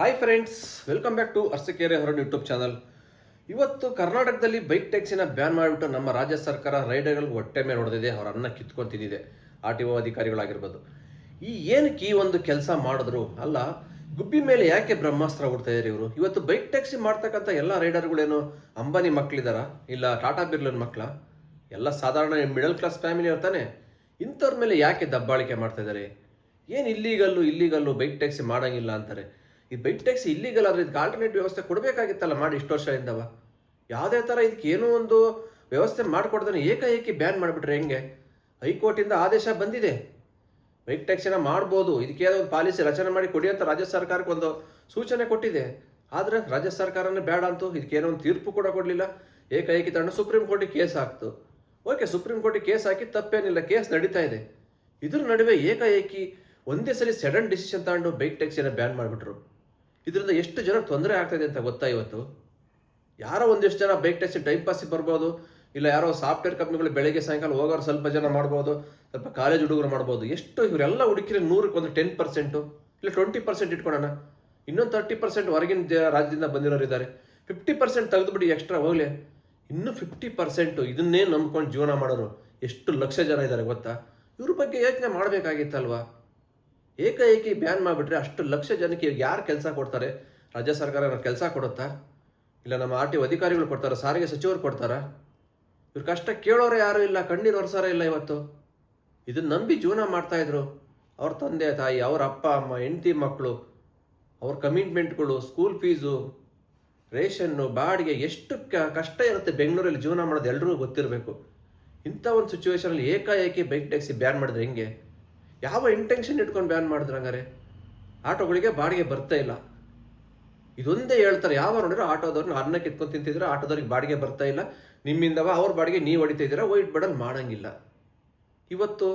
Hi friends, welcome back to Arasikere ಹೊರಡು YouTube channel. ಇವತ್ತು ಕರ್ನಾಟಕದಲ್ಲಿ ಬೈಕ್ ಟ್ಯಾಕ್ಸಿನ ಬ್ಯಾನ್ ಮಾಡಿಬಿಟ್ಟು ನಮ್ಮ ರಾಜ್ಯ ಸರ್ಕಾರ ರೈಡರ್ಗಳಿಗೆ ಹೊಟ್ಟೆ ಮೇಲೆ ಹೊಡೆದಿದೆ, ಅವರ ಅನ್ನ ಕಿತ್ಕೊಂಡು ತಿಂದಿದೆ. R T O ಅಧಿಕಾರಿಗಳಾಗಿರ್ಬೋದು. ಏನಕ್ಕೆ ಈ ಒಂದು ಕೆಲಸ ಮಾಡಿದ್ರು ಅಲ್ಲ, ಗುಬ್ಬಿ ಮೇಲೆ ಯಾಕೆ ಬ್ರಹ್ಮಾಸ್ತ್ರ ಹುಡ್ತಾ ಇದ್ದಾರೆ ಇವರು? ಇವತ್ತು ಬೈಕ್ ಟ್ಯಾಕ್ಸಿ ಮಾಡ್ತಕ್ಕಂಥ ಎಲ್ಲ ರೈಡರ್ಗಳೇನು ಅಂಬಾನಿ ಮಕ್ಕಳಿದಾರ, ಇಲ್ಲ ಟಾಟಾ ಬಿರ್ಲನ್ ಮಕ್ಕಳ? ಎಲ್ಲ ಸಾಧಾರಣ ಮಿಡಲ್ ಕ್ಲಾಸ್ ಫ್ಯಾಮಿಲಿ ಇರ್ತಾನೆ. ಇಂಥವ್ರ ಮೇಲೆ ಯಾಕೆ ದಬ್ಬಾಳಿಕೆ ಮಾಡ್ತಾ ಇದ್ದಾರೆ? ಏನು ಇಲ್ಲಿಗಲ್ಲು ಬೈಕ್ ಟ್ಯಾಕ್ಸಿ ಮಾಡೋಂಗಿಲ್ಲ ಅಂತಾರೆ. ಈ ಬೈಕ್ ಟ್ಯಾಕ್ಸಿ ಇಲ್ಲಿಗಲ್ ಆದರೆ ಇದಕ್ಕೆ ಆಲ್ಟರ್ನೇಟ್ ವ್ಯವಸ್ಥೆ ಕೊಡಬೇಕಾಗಿತ್ತಲ್ಲ, ಮಾಡಿ ಇಷ್ಟು ವರ್ಷದಿಂದವ. ಯಾವುದೇ ಥರ ಇದಕ್ಕೆ ಏನೋ ಒಂದು ವ್ಯವಸ್ಥೆ ಮಾಡಿಕೊಡ್ದೇ ಏಕಾಏಕಿ ಬ್ಯಾನ್ ಮಾಡಿಬಿಟ್ರೆ ಹೆಂಗೆ? ಹೈಕೋರ್ಟಿಂದ ಆದೇಶ ಬಂದಿದೆ, ಬೈಕ್ ಟ್ಯಾಕ್ಸಿನ ಮಾಡ್ಬೋದು, ಇದಕ್ಕೆ ಏನೋ ಒಂದು ಪಾಲಿಸಿ ರಚನೆ ಮಾಡಿ ಕೊಡಿ ಅಂತ ರಾಜ್ಯ ಸರ್ಕಾರಕ್ಕೆ ಒಂದು ಸೂಚನೆ ಕೊಟ್ಟಿದೆ. ಆದರೆ ರಾಜ್ಯ ಸರ್ಕಾರನೇ ಬೇಡ ಅಂತೂ, ಇದಕ್ಕೇನೋ ಒಂದು ತೀರ್ಪು ಕೂಡ ಕೊಡಲಿಲ್ಲ. ಏಕಾಏಕಿ ತಗೊಂಡು ಸುಪ್ರೀಂ ಕೋರ್ಟಿಗೆ ಕೇಸ್ ಹಾಕ್ತು. ಓಕೆ, ಸುಪ್ರೀಂ ಕೋರ್ಟಿಗೆ ಕೇಸ್ ಹಾಕಿ ತಪ್ಪೇನಿಲ್ಲ, ಕೇಸ್ ನಡೀತಾ ಇದೆ. ಇದ್ರ ನಡುವೆ ಏಕಾಏಕಿ ಒಂದೇ ಸಲ ಸಡನ್ ಡಿಸಿಷನ್ ತಗೊಂಡು ಬೈಕ್ ಟ್ಯಾಕ್ಸಿನ ಬ್ಯಾನ್ ಮಾಡಿಬಿಟ್ರು. ಇದರಿಂದ ಎಷ್ಟು ಜನ ತೊಂದರೆ ಆಗ್ತಾಯಿದೆ ಅಂತ ಗೊತ್ತಾ? ಇವತ್ತು ಯಾರೋ ಒಂದಿಷ್ಟು ಜನ ಬೈಕ್ ಟ್ಯಾಕ್ಸಿ ಟೈಮ್ ಪಾಸಿಗೆ ಬರ್ಬೋದು, ಇಲ್ಲ ಯಾರೋ ಸಾಫ್ಟ್ವೇರ್ ಕಂಪ್ನಿಗಳು ಬೆಳಗ್ಗೆ ಸಾಯಂಕಾಲ ಹೋಗೋರು ಸ್ವಲ್ಪ ಜನ ಮಾಡ್ಬೋದು, ಸ್ವಲ್ಪ ಕಾಲೇಜ್ ಹುಡುಗರು ಮಾಡ್ಬೋದು. ಎಷ್ಟು ಇವರೆಲ್ಲ ಹುಡುಕಿದ್ರೆ 100ಕ್ಕೆ ಒಂದು 10% ಇಲ್ಲ 20% ಇಟ್ಕೊಳ್ಳೋಣ. ಇನ್ನೊಂದು 30% ಹೊರಗಿನ ರಾಜ್ಯದಿಂದ ಬಂದಿರೋರು ಇದ್ದಾರೆ. 50% ತೆಗೆದುಬಿಡಿ, ಎಕ್ಸ್ಟ್ರಾ ಹೋಗ್ಲಿ. ಇನ್ನೂ 50% ಇದನ್ನೇ ನಂಬ್ಕೊಂಡು ಜೀವನ ಮಾಡೋರು ಎಷ್ಟು ಲಕ್ಷ ಜನ ಇದ್ದಾರೆ ಗೊತ್ತಾ? ಇವ್ರ ಬಗ್ಗೆ ಯೋಚನೆ ಮಾಡಬೇಕಾಗಿತ್ತಲ್ವಾ? ಏಕಾಏಕಿ ಬ್ಯಾನ್ ಮಾಡಿಬಿಟ್ರೆ ಅಷ್ಟು ಲಕ್ಷ ಜನಕ್ಕೆ ಯಾರು ಕೆಲಸ ಕೊಡ್ತಾರೆ? ರಾಜ್ಯ ಸರ್ಕಾರ ಕೆಲಸ ಕೊಡುತ್ತಾ? ಇಲ್ಲ ನಮ್ಮ ಆರ್ ಟಿ ಒ ಅಧಿಕಾರಿಗಳು ಕೊಡ್ತಾರ? ಸಾರಿಗೆ ಸಚಿವರು ಕೊಡ್ತಾರಾ? ಇವ್ರ ಕಷ್ಟ ಕೇಳೋರೆ ಯಾರು ಇಲ್ಲ, ಕಣ್ಣೀರು ಒರೆಸಾರ ಇಲ್ಲ. ಇವತ್ತು ಇದನ್ನ ನಂಬಿ ಜೀವನ ಮಾಡ್ತಾಯಿದ್ರು. ಅವ್ರ ತಂದೆ ತಾಯಿ, ಅವ್ರ ಅಪ್ಪ ಅಮ್ಮ, ಹೆಂಡತಿ ಮಕ್ಕಳು, ಅವ್ರ ಕಮಿಟ್ಮೆಂಟ್ಗಳು, ಸ್ಕೂಲ್ ಫೀಸು, ರೇಷನ್ನು, ಬಾಡಿಗೆ, ಎಷ್ಟು ಕಷ್ಟ ಇರುತ್ತೆ ಬೆಂಗಳೂರಲ್ಲಿ ಜೀವನ ಮಾಡೋದು ಎಲ್ರಿಗೂ ಗೊತ್ತಿರಬೇಕು. ಇಂಥ ಒಂದು ಸಿಚುವೇಶನಲ್ಲಿ ಏಕಾಏಕಿ ಬೈಕ್ ಟ್ಯಾಕ್ಸಿ ಬ್ಯಾನ್ ಮಾಡಿದ್ರೆ ಹೆಂಗೆ? ಯಾವ ಇಂಟೆನ್ಷನ್ ಇಟ್ಕೊಂಡು ಬ್ಯಾನ್ ಮಾಡಿದ್ರು? ಹಂಗಾರೆ ಆಟೋಗಳಿಗೆ ಬಾಡಿಗೆ ಬರ್ತಾ ಇಲ್ಲ, ಇದೊಂದೇ ಹೇಳ್ತಾರೆ. ಯಾವ ನೋಡಿದ್ರೆ ಆಟೋದವ್ರನ್ನ ಅನ್ನ ಕಿತ್ಕೊಂಡು ತಿಂತಿದ್ರೆ ಆಟೋದವ್ರಿಗೆ ಬಾಡಿಗೆ ಬರ್ತಾ ಇಲ್ಲ, ನಿಮ್ಮಿಂದವ ಅವ್ರ ಬಾಡಿಗೆ ನೀವು ಹೊಡಿತಾ ಇದ್ದೀರಾ, ವೈಟ್ ಬಡಲ್ ಮಾಡೋಂಗಿಲ್ಲ. ಇವತ್ತು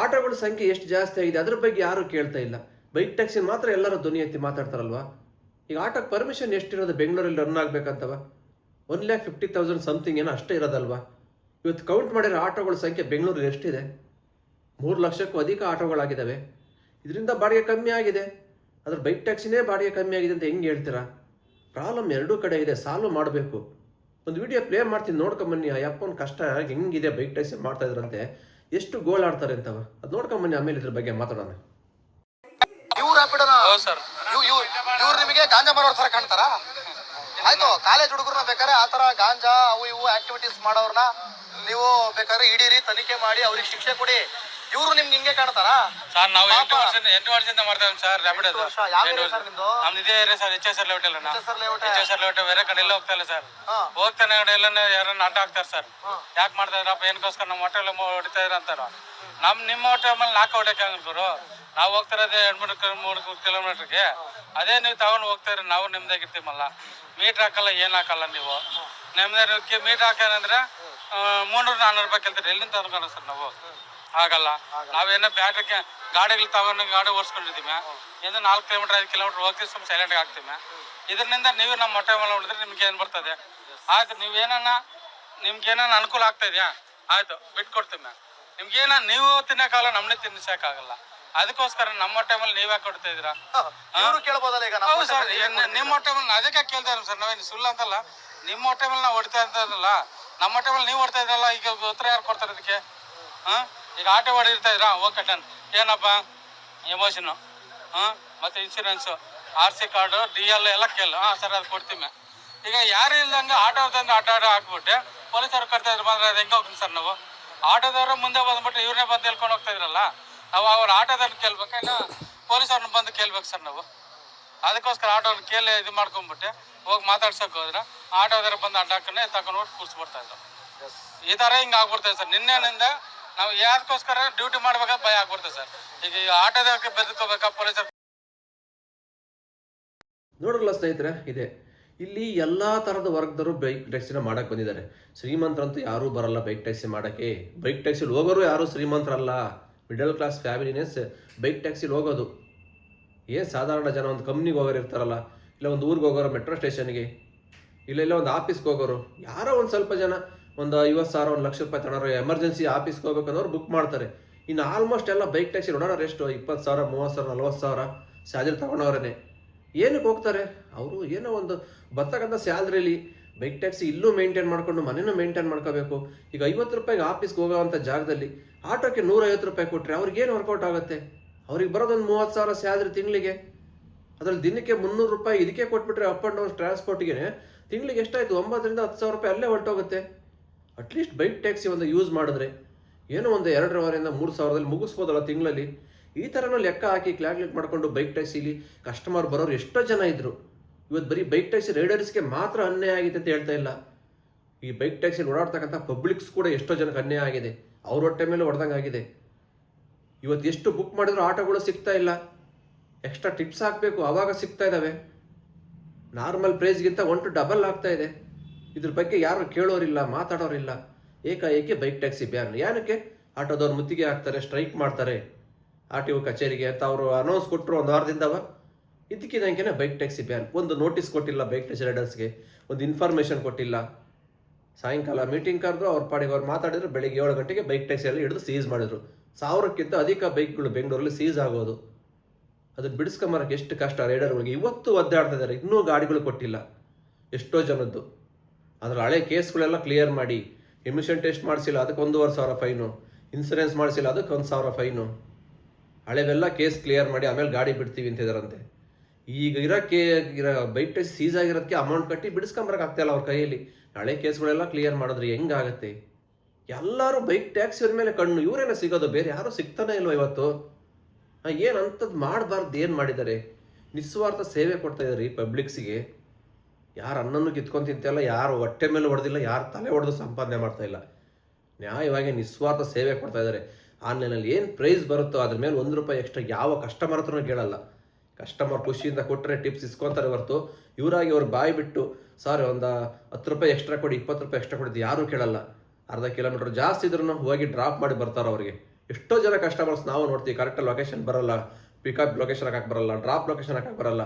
ಆಟೋಗಳ ಸಂಖ್ಯೆ ಎಷ್ಟು ಜಾಸ್ತಿ ಆಗಿದೆ ಅದ್ರ ಬಗ್ಗೆ ಯಾರು ಕೇಳ್ತಾ ಇಲ್ಲ. ಬೈಕ್ ಟ್ಯಾಕ್ಸಿ ಮಾತ್ರ ಎಲ್ಲರೂ ಧ್ವನಿ ಎತ್ತಿ ಮಾತಾಡ್ತಾರಲ್ವಾ? ಈಗ ಆಟೋಕ್ಕೆ ಪರ್ಮಿಷನ್ ಎಷ್ಟಿರೋದು ಬೆಂಗಳೂರಲ್ಲಿ ರನ್ ಆಗಬೇಕಂತವ? 1,50,000 ಸಮಥಿಂಗ್ ಏನೋ ಅಷ್ಟೇ ಇರೋದಲ್ವಾ? ಇವತ್ತು ಕೌಂಟ್ ಮಾಡಿರೋ ಆಟೋಗಳ ಸಂಖ್ಯೆ ಬೆಂಗಳೂರಲ್ಲಿ ಎಷ್ಟಿದೆ? 3 ಲಕ್ಷಕ್ಕೂ ಅಧಿಕ ಆಟೋಗಳಾಗಿದ್ದಾವೆ. ಇದರಿಂದ ಬಾಡಿಗೆ ಕಮ್ಮಿ ಆಗಿದೆ, ಅದ್ರ ಬೈಕ್ ಟ್ಯಾಕ್ಸಿನೇ ಬಾಡಿಗೆ ಕಮ್ಮಿ ಆಗಿದೆ ಅಂತ ಹೆಂಗೆ ಹೇಳ್ತೀರಾ? ಪ್ರಾಬ್ಲಮ್ ಎರಡೂ ಕಡೆ ಇದೆ, ಸಾಲ್ವ್ ಮಾಡಬೇಕು. ಒಂದು ವಿಡಿಯೋ ಪ್ಲೇ ಮಾಡ್ತೀನಿ, ನೋಡ್ಕೊಂಬನ್ನಿ. ಆ ಅಪ್ಪನ ಕಷ್ಟ ಹೆಂಗಿದೆ, ಬೈಕ್ ಟ್ಯಾಕ್ಸಿ ಮಾಡ್ತಾ ಇದ್ರಂತೆ, ಎಷ್ಟು ಗೋಲ್ ಆಡ್ತಾರೆ ಅಂತವ. ಅದು ನೋಡ್ಕೊಂಬನ್ನಿ, ಆಮೇಲೆ ಇದ್ರ ಬಗ್ಗೆ ಮಾತಾಡೋಣ. ಇವ್ರು ನಿಮಗೆ ಗಾಂಜಾ ಮಾರೋರ್ ತರ ಕಾಣ್ತಾರ? ಆಯ್ತು, ಕಾಲೇಜ್ ಹುಡುಗರನ್ನ ಬೇಕಾದ್ರೆ ಆತರ ಗಾಂಜಾ ಅವು ಇವು ಆಕ್ಟಿವಿಟೀಸ್ ಮಾಡೋರ್ನ ನೀವು ಬೇಕಾದ್ರೆ ಹಿಡೀರಿ, ತನಿಖೆ ಮಾಡಿ ಅವ್ರಿಗೆ ಶಿಕ್ಷೆ ಕೊಡಿ. ಇವ್ರು ನಿಮ್ಗೆ ಹಿಂಗೆ ಕಾಣ್ತಾರ? ಸರ್ ನಾವು 8 ವರ್ಷದಿಂದ ಮಾಡ್ತೇವೆ ಸರ್. ರ್ಯಾಪಿಡ್ ಅದು ನಮ್ದು ಇದೇ area sir, H S R layout layout ಬೇರೆ ಕಡೆ ಎಲ್ಲ ಹೋಗ್ತಾ ಇಲ್ಲ ಸರ್. ಹೋಗ್ತಾನೆ ಎಲ್ಲ ಯಾರನ್ನ ಆಟ ಆಗ್ತಾರೆ ಸರ್. ಯಾಕೆ ಮಾಡ್ತಾ ಇದ್ರಪ್ಪ, ಏನಕ್ಕೋಸ್ಕರ ನಮ್ಮ ಹೋಟೆಲ್ ಹೊಡಿತಾ ಇದ್ರ ಅಂತಾರ. ನಿಮ್ಮ ಹೋಟೆಲ್ ಮೇಲೆ ನಾಲ್ಕು ಹೊಡೆಯಕ್ಕೆ ಗುರು. ನಾವು ಹೋಗ್ತಾ ಇರೋದೇ 2-3 ಕಿಲೋಮೀಟರ್ಗೆ, ಅದೇ ನೀವು ತಗೊಂಡು ಹೋಗ್ತಾ ಇದ್ರೆ ನಾವು ನಿಮ್ದಾಗಿರ್ತೀವಲ್ಲ. ಮೀಟ್ರ್ ಹಾಕಲ್ಲ, ಏನು ಹಾಕಲ್ಲ. ನೀವು ನಿಮ್ದೇ ಮೀಟ್ರ್ ಹಾಕೋದಂದ್ರೆ 300-400 ರೂಪಾಯಿ ಕೇಳ್ತೀರಿ. ಎಲ್ಲಿಂದ ತಗೊಂಡು ಸರ್ ನಾವು? ಆಗಲ್ಲ. ನಾವೇನೋ ಬ್ಯಾಟ್ರಿಗೆ ಗಾಡಿಗಳು ತಗೊಂಡು ಗಾಡಿ ಓಡಿಸ್ಕೊಂಡಿದ್ದೀವಿ, ಇಂದ 4 ಕಿಲೋಮೀಟರ್ 5 ಕಿಲೋಮೀಟರ್ ಹೋಗ್ತೀವಿ, ಸ್ವಲ್ಪ ಸೈಲೆಂಟ್ಗೆ ಆಗ್ತೀವಿ. ಇದರಿಂದ ನೀವು ನಮ್ಮ ಹೊಟ್ಟೆ ಮೇಲೆ ಹೊಡೆದ್ರೆ ನಿಮ್ಗೆ ಏನು ಬರ್ತದೆ? ಆಯ್ತು, ನಿಮ್ಗೇನ ಅನುಕೂಲ ಆಗ್ತಾ ಇದೆಯಾ? ಆಯ್ತು, ಬಿಟ್ಕೊಡ್ತೀವಿ. ನಿಮ್ಗೇನ ನೀವು ತಿನ್ನಕ್ಕಾಗಲ್ಲ, ನಮ್ಮನ್ನೇ ತಿನ್ನಿಸಕ್ಕಾಗಲ್ಲ. ಅದಕ್ಕೋಸ್ಕರ ನಮ್ಮ ಹೊಟ್ಟೆ ಮೇಲೆ ನೀವೇ ಕೊಡ್ತಾ ಇದ್ದೀರಾ? ಕೇಳ್ಬೋದಲ್ಲ ಈಗ? ಹೌದು ಸರ್, ನಿಮ್ಮ ಹೊಟ್ಟೆ ಮೇಲೆ ಅದಕ್ಕೆ ಕೇಳ್ತಾ ಇರೋದು ಸರ್. ನಾವೇನು ಸುಳ್ಳು ಅಂತಲ್ಲ. ನಿಮ್ಮ ಹೊಟ್ಟೆ ಮೇಲೆ ನಾವು ಹೊಡಿತಾ ಇದ್ದಲ್ಲ, ನಮ್ಮ ಹೊಟ್ಟೆ ಮೇಲೆ ನೀವು ಹೊಡ್ತಾ ಇದ್ರಲ್ಲ. ಈಗ ಉತ್ತರ ಯಾರು ಕೊಡ್ತಾರೆ ಅದಕ್ಕೆ? ಈಗ ಆಟೋ ಹೊಡಿರ್ತಾ ಇದ್ರಾ? Okay done. ಏನಪ್ಪ ಎಮೋಷನ್ನು, ಮತ್ತು ಇನ್ಶೂರೆನ್ಸು, RC ಕಾರ್ಡು, DL ಎಲ್ಲ ಕೇಳು. ಸರ್ ಅದು ಕೊಡ್ತೀವಿ. ಈಗ ಯಾರು ಇಲ್ದಂಗೆ ಆಟೋದಂದ್ರೆ ಆಟೋ ಹಾಕ್ಬಿಟ್ಟೆ ಪೊಲೀಸರು ಕರ್ತಾ ಇದ್ರು ಬಂದ್ರೆ ಅದು ಹೆಂಗೆ ಹೋಗ್ತೀನಿ ಸರ್ ನಾವು? ಆಟೋದವ್ರು ಮುಂದೆ ಬಂದ್ಬಿಟ್ಟು ಇವ್ರನ್ನೇ ಬಂದು ಹೇಳ್ಕೊಂಡು ಹೋಗ್ತಾ ಇದ್ರಲ್ಲ, ನಾವು ಅವ್ರ ಆಟೋದವ್ರನ್ನ ಕೇಳ್ಬೇಕು, ಇಲ್ಲ ಪೊಲೀಸವ್ರನ್ನ ಬಂದು ಕೇಳ್ಬೇಕು ಸರ್ ನಾವು. ಅದಕ್ಕೋಸ್ಕರ ಆಟೋವ್ರನ್ನ ಕೇಳಿ ಇದು ಮಾಡ್ಕೊಂಡ್ಬಿಟ್ಟೆ ಹೋಗಿ ಮಾತಾಡ್ಸೋಕೆ ಹೋದ್ರೆ ಆಟೋದವ್ರು ಬಂದು ಅಡ್ಡಾಕನ್ನೇ ತಗೊಂಡ್ಬಿಟ್ಟು ಕೂರಿಸ್ಬಿಡ್ತಾ ಇದ್ರು. ಈ ಥರ ಹಿಂಗೆ ಆಗ್ಬಿಡ್ತೇವೆ ಸರ್. ನಿನ್ನೆನಿಂದ ನಾವು ಯಾದಕ್ಕೋಸ್ಕರ ಡ್ಯೂಟಿ ಮಾಡ್ಬೇಕಾದ್ರೆ ಭಯ ಆಗ್ಬಿಡ್ತೇವೆ ಸರ್. ಈಗ ಆಟೋದವ್ರಿಗೆ ಬೆದರ್ಕೋಬೇಕಾ ಪೊಲೀಸರು? ನೋಡಲ್ಲ ಸ್ನೇಹಿತರೆ, ಇದೆ ಇಲ್ಲಿ ಎಲ್ಲ ಥರದ ವರ್ಗದವರು ಬೈಕ್ ಟ್ಯಾಕ್ಸಿನ ಮಾಡಕ್ಕೆ ಬಂದಿದ್ದಾರೆ. ಶ್ರೀಮಂತರಂತೂ ಯಾರೂ ಬರಲ್ಲ ಬೈಕ್ ಟ್ಯಾಕ್ಸಿ ಮಾಡೋಕ್ಕೆ. ಬೈಕ್ ಟ್ಯಾಕ್ಸಿಲಿ ಹೋಗೋರು ಯಾರೂ ಶ್ರೀಮಂತರಲ್ಲ, ಮಿಡಲ್ ಕ್ಲಾಸ್ ಫ್ಯಾಮಿಲಿನೇ ಬೈಕ್ ಟ್ಯಾಕ್ಸಿಲಿ ಹೋಗೋದು. ಏನು ಸಾಧಾರಣ ಜನ ಒಂದು ಕಂಪ್ನಿಗೆ ಹೋಗೋರು ಇರ್ತಾರಲ್ಲ, ಇಲ್ಲ ಒಂದು ಊರಿಗೆ ಹೋಗೋರು, ಮೆಟ್ರೋ ಸ್ಟೇಷನ್ಗೆ, ಇಲ್ಲ ಒಂದು ಆಫೀಸ್ಗೆ ಹೋಗೋರು, ಯಾರೋ ಒಂದು ಸ್ವಲ್ಪ ಜನ ಒಂದು 50,000 1 ಲಕ್ಷ ರೂಪಾಯಿ ತಗೊಳ್ಳೋರು, ಎಮರ್ಜೆನ್ಸಿ ಆಫೀಸ್ಗೆ ಹೋಗ್ಬೇಕನ್ನೋರು ಬುಕ್ ಮಾಡ್ತಾರೆ. ಇನ್ನು ಆಲ್ಮೋಸ್ಟ್ ಎಲ್ಲ ಬೈಕ್ ಟ್ಯಾಕ್ಸಿ ಓಡಾಡೋರು ಎಷ್ಟು 20,000 30,000 40,000 ಸ್ಯಾಲರಿ ತಗೊಂಡವ್ರೇ. ಏನಕ್ಕೆ ಹೋಗ್ತಾರೆ ಅವರು? ಏನೋ ಒಂದು ಬರ್ತಕ್ಕಂಥ ಸ್ಯಾಲ್ರಿಲಿ ಬೈಕ್ ಟ್ಯಾಕ್ಸಿ ಇಲ್ಲೂ ಮೇಂಟೈನ್ ಮಾಡಿಕೊಂಡು ಮನೇನೂ ಮೇಂಟೈನ್ ಮಾಡ್ಕೋಬೇಕು. ಈಗ 50 ರೂಪಾಯಿಗೆ ಆಫೀಸ್ಗೆ ಹೋಗೋವಂಥ ಜಾಗದಲ್ಲಿ ಆಟೋಕ್ಕೆ 150 ರೂಪಾಯಿ ಕೊಟ್ಟರೆ ಅವ್ರಿಗೇನು ವರ್ಕೌಟ್ ಆಗುತ್ತೆ? ಅವ್ರಿಗೆ ಬರೋದೊಂದು 30,000 ಸ್ಯಾಲ್ರಿ ತಿಂಗಳಿಗೆ. ಅದರಲ್ಲಿ ದಿನಕ್ಕೆ 300 ರೂಪಾಯಿ ಇದಕ್ಕೆ ಕೊಟ್ಬಿಟ್ರೆ ಅಪ್ ಆ್ಯಂಡ್ ಡೌನ್ ಟ್ರಾನ್ಸ್ಪೋರ್ಟಿಗೆ ತಿಂಗಳಿಗೆ ಎಷ್ಟಾಯಿತು? 9,000 ರಿಂದ 10,000 ರೂಪಾಯಿ ಅಲ್ಲೇ ಹೊರಟೋಗುತ್ತೆ. ಅಟ್ಲೀಸ್ಟ್ ಬೈಕ್ ಟ್ಯಾಕ್ಸಿ ಒಂದು ಯೂಸ್ ಮಾಡಿದ್ರೆ ಏನೋ ಒಂದು 2,500 3,000ದಲ್ಲಿ ಮುಗಿಸ್ಬೋದಲ್ಲ ತಿಂಗಳಲ್ಲಿ. ಈ ಥರನೂ ಲೆಕ್ಕ ಹಾಕಿ ಕ್ಯಾಲ್ಕುಲೇಟ್ ಮಾಡಿಕೊಂಡು ಬೈಕ್ ಟ್ಯಾಕ್ಸಿಲಿ ಕಸ್ಟಮರ್ ಬರೋರು ಎಷ್ಟೋ ಜನ ಇದ್ದರು. ಇವತ್ತು ಬರೀ ಬೈಕ್ ಟ್ಯಾಕ್ಸಿ ರೈಡರ್ಸ್ಗೆ ಮಾತ್ರ ಅನ್ಯಾಯ ಆಗಿದೆ ಅಂತ ಹೇಳ್ತಾ ಇಲ್ಲ. ಈ ಬೈಕ್ ಟ್ಯಾಕ್ಸಿಲಿ ಓಡಾಡ್ತಕ್ಕಂಥ ಪಬ್ಲಿಕ್ಸ್ ಕೂಡ ಎಷ್ಟೋ ಜನಕ್ಕೆ ಅನ್ಯಾಯ ಆಗಿದೆ. ಅವ್ರ ಹೊಟ್ಟೆ ಮೇಲೆ ಹೊಡೆದಂಗೆ ಆಗಿದೆ. ಇವತ್ತು ಎಷ್ಟು ಬುಕ್ ಮಾಡಿದ್ರು ಆಟೋಗಳು ಸಿಗ್ತಾ ಇಲ್ಲ. ಎಕ್ಸ್ಟ್ರಾ ಟಿಪ್ಸ್ ಹಾಕಬೇಕು, ಆವಾಗ ಸಿಗ್ತಾ ಇದ್ದಾವೆ. ನಾರ್ಮಲ್ ಪ್ರೈಸ್ಗಿಂತ 1 to double ಆಗ್ತಾ ಇದೆ. ಇದ್ರ ಬಗ್ಗೆ ಯಾರು ಕೇಳೋರಿಲ್ಲ, ಮಾತಾಡೋರಿಲ್ಲ. ಏಕಾಏಕಿ ಬೈಕ್ ಟ್ಯಾಕ್ಸಿ ಬ್ಯಾನ್. ಏನಕ್ಕೆ? ಆಟೋದವ್ರು ಮುತ್ತಿಗೆ ಹಾಕ್ತಾರೆ, ಸ್ಟ್ರೈಕ್ ಮಾಡ್ತಾರೆ RTO ಕಚೇರಿಗೆ ಅಂತ ಅವರು ಅನೌನ್ಸ್ ಕೊಟ್ಟರು ಒಂದು ವಾರದಿಂದವ. ಇದಕ್ಕಿದಂಗೆ ಬೈಕ್ ಟ್ಯಾಕ್ಸಿ ಬ್ಯಾನ್. ಒಂದು ನೋಟಿಸ್ ಕೊಟ್ಟಿಲ್ಲ ಬೈಕ್ ಟ್ಯಾಕ್ಸಿ ರೈಡರ್ಸ್ಗೆ, ಒಂದು ಇನ್ಫಾರ್ಮೇಷನ್ ಕೊಟ್ಟಿಲ್ಲ. ಸಾಯಂಕಾಲ ಮೀಟಿಂಗ್ ಕರೆದು ಅವ್ರ ಪಾಡಿಗೆ ಅವ್ರು ಮಾತಾಡಿದ್ರು. ಬೆಳಿಗ್ಗೆ 7 ಗಂಟೆಗೆ ಬೈಕ್ ಟ್ಯಾಕ್ಸಿಯಲ್ಲಿ ಹಿಡಿದು ಸೀಸ್ ಮಾಡಿದ್ರು. 1000ಕ್ಕಿಂತ ಅಧಿಕ ಬೈಕ್ಗಳು ಬೆಂಗಳೂರಲ್ಲಿ ಸೀಸ್ ಆಗೋದು. ಅದನ್ನು ಬಿಡಿಸ್ಕೊಂಬರಕ್ಕೆ ಎಷ್ಟು ಕಷ್ಟ ರೈಡರ್ಗಳಿಗೆ. ಇವತ್ತು ಒದ್ದಾಡ್ತಾ ಇದ್ದಾರೆ, ಇನ್ನೂ ಗಾಡಿಗಳು ಕೊಟ್ಟಿಲ್ಲ ಎಷ್ಟೋ ಜನದ್ದು. ಅದರ ಹಳೆ ಕೇಸ್ಗಳೆಲ್ಲ ಕ್ಲಿಯರ್ ಮಾಡಿ, ಎಮಿಷನ್ ಟೆಸ್ಟ್ ಮಾಡಿಸಿಲ್ಲ ಅದಕ್ಕೆ 1,500 ಫೈನು, ಇನ್ಸೂರೆನ್ಸ್ ಮಾಡಿಸಿಲ್ಲ ಅದಕ್ಕೆ 1,000 ಫೈನು. ಹಳೆವೆಲ್ಲ ಕೇಸ್ ಕ್ಲಿಯರ್ ಮಾಡಿ ಆಮೇಲೆ ಗಾಡಿ ಬಿಡ್ತೀವಿ ಅಂತಿದಾರಂತೆ. ಈಗ ಇರೋ ಬೈಕ್ ಟ್ಯಾಕ್ಸಿ ಸೀಸ್ ಆಗಿರೋದಕ್ಕೆ ಅಮೌಂಟ್ ಕಟ್ಟಿ ಬಿಡಿಸ್ಕೊಂಬರಕ್ಕಾಗ್ತಾಯಿಲ್ಲ ಅವ್ರ ಕೈಯಲ್ಲಿ. ಹಳೆ ಕೇಸ್ಗಳೆಲ್ಲ ಕ್ಲಿಯರ್ ಮಾಡಿದ್ರೆ ಹೆಂಗಾಗತ್ತೆ? ಎಲ್ಲರೂ ಬೈಕ್ ಟ್ಯಾಕ್ಸಿಯವ್ರ ಮೇಲೆ ಕಣ್ಣು. ಇವರೇನ ಸಿಗೋದು, ಬೇರೆ ಯಾರೂ ಸಿಗ್ತಾನೆ ಇಲ್ವ ಇವತ್ತು? ಏನು ಅಂಥದ್ದು ಮಾಡಬಾರ್ದು. ಏನು ಮಾಡಿದ್ದಾರೆ? ನಿಸ್ವಾರ್ಥ ಸೇವೆ ಕೊಡ್ತಾ ಇದ್ದಾರೆ ಈ ಪಬ್ಲಿಕ್ಸಿಗೆ. ಯಾರು ಅನ್ನನ್ನು ಕಿತ್ಕೊಂಡು ತಿಂತಿಲ್ಲ, ಯಾರು ಹೊಟ್ಟೆ ಮೇಲೆ ಹೊಡೆದಿಲ್ಲ, ಯಾರು ತಲೆ ಹೊಡೆದು ಸಂಪಾದನೆ ಮಾಡ್ತಾ ಇಲ್ಲ. ನ್ಯಾಯವಾಗಿ ನಿಸ್ವಾರ್ಥ ಸೇವೆ ಕೊಡ್ತಾ ಇದ್ದಾರೆ. ಆನ್ಲೈನಲ್ಲಿ ಏನು ಪ್ರೈಸ್ ಬರುತ್ತೋ ಅದ್ರ ಮೇಲೆ 1 ರೂಪಾಯಿ ಎಕ್ಸ್ಟ್ರಾ ಯಾವ ಕಸ್ಟಮರ್ ಹತ್ರನೂ ಕೇಳಲ್ಲ. ಕಸ್ಟಮರ್ ಖುಷಿಯಿಂದ ಕೊಟ್ಟರೆ ಟಿಪ್ಸ್ ಇಸ್ಕೊತಾರೆ ಹೊರತು ಇವರಾಗಿ ಅವ್ರು ಬಾಯಿ ಬಿಟ್ಟು ಸರ್ ಒಂದು 10 ರೂಪಾಯಿ ಎಕ್ಸ್ಟ್ರಾ ಕೊಡಿ, 20 ರೂಪಾಯಿ ಎಕ್ಸ್ಟ್ರಾ ಕೊಡಿದ್ದು ಯಾರೂ ಕೇಳಲ್ಲ. ಅರ್ಧ ಕಿಲೋಮೀಟರ್ ಜಾಸ್ತಿ ಇದ್ರೂ ಹೋಗಿ ಡ್ರಾಪ್ ಮಾಡಿ ಬರ್ತಾರೆ ಅವ್ರಿಗೆ. ಎಷ್ಟೋ ಜನ ಕಸ್ಟಮರ್ಸ್ ನಾವು ನೋಡ್ತೀವಿ, ಕರೆಕ್ಟಾಗಿ ಲೊಕೇಶನ್ ಬರಲ್ಲ, ಪಿಕಪ್ ಲೊಕೇಶನ್ ಹಾಕಕ್ಕೆ ಬರಲ್ಲ, ಡ್ರಾಪ್ ಲೊಕೇಶನ್ ಹಾಕಕ್ಕೆ ಬರಲ್ಲ.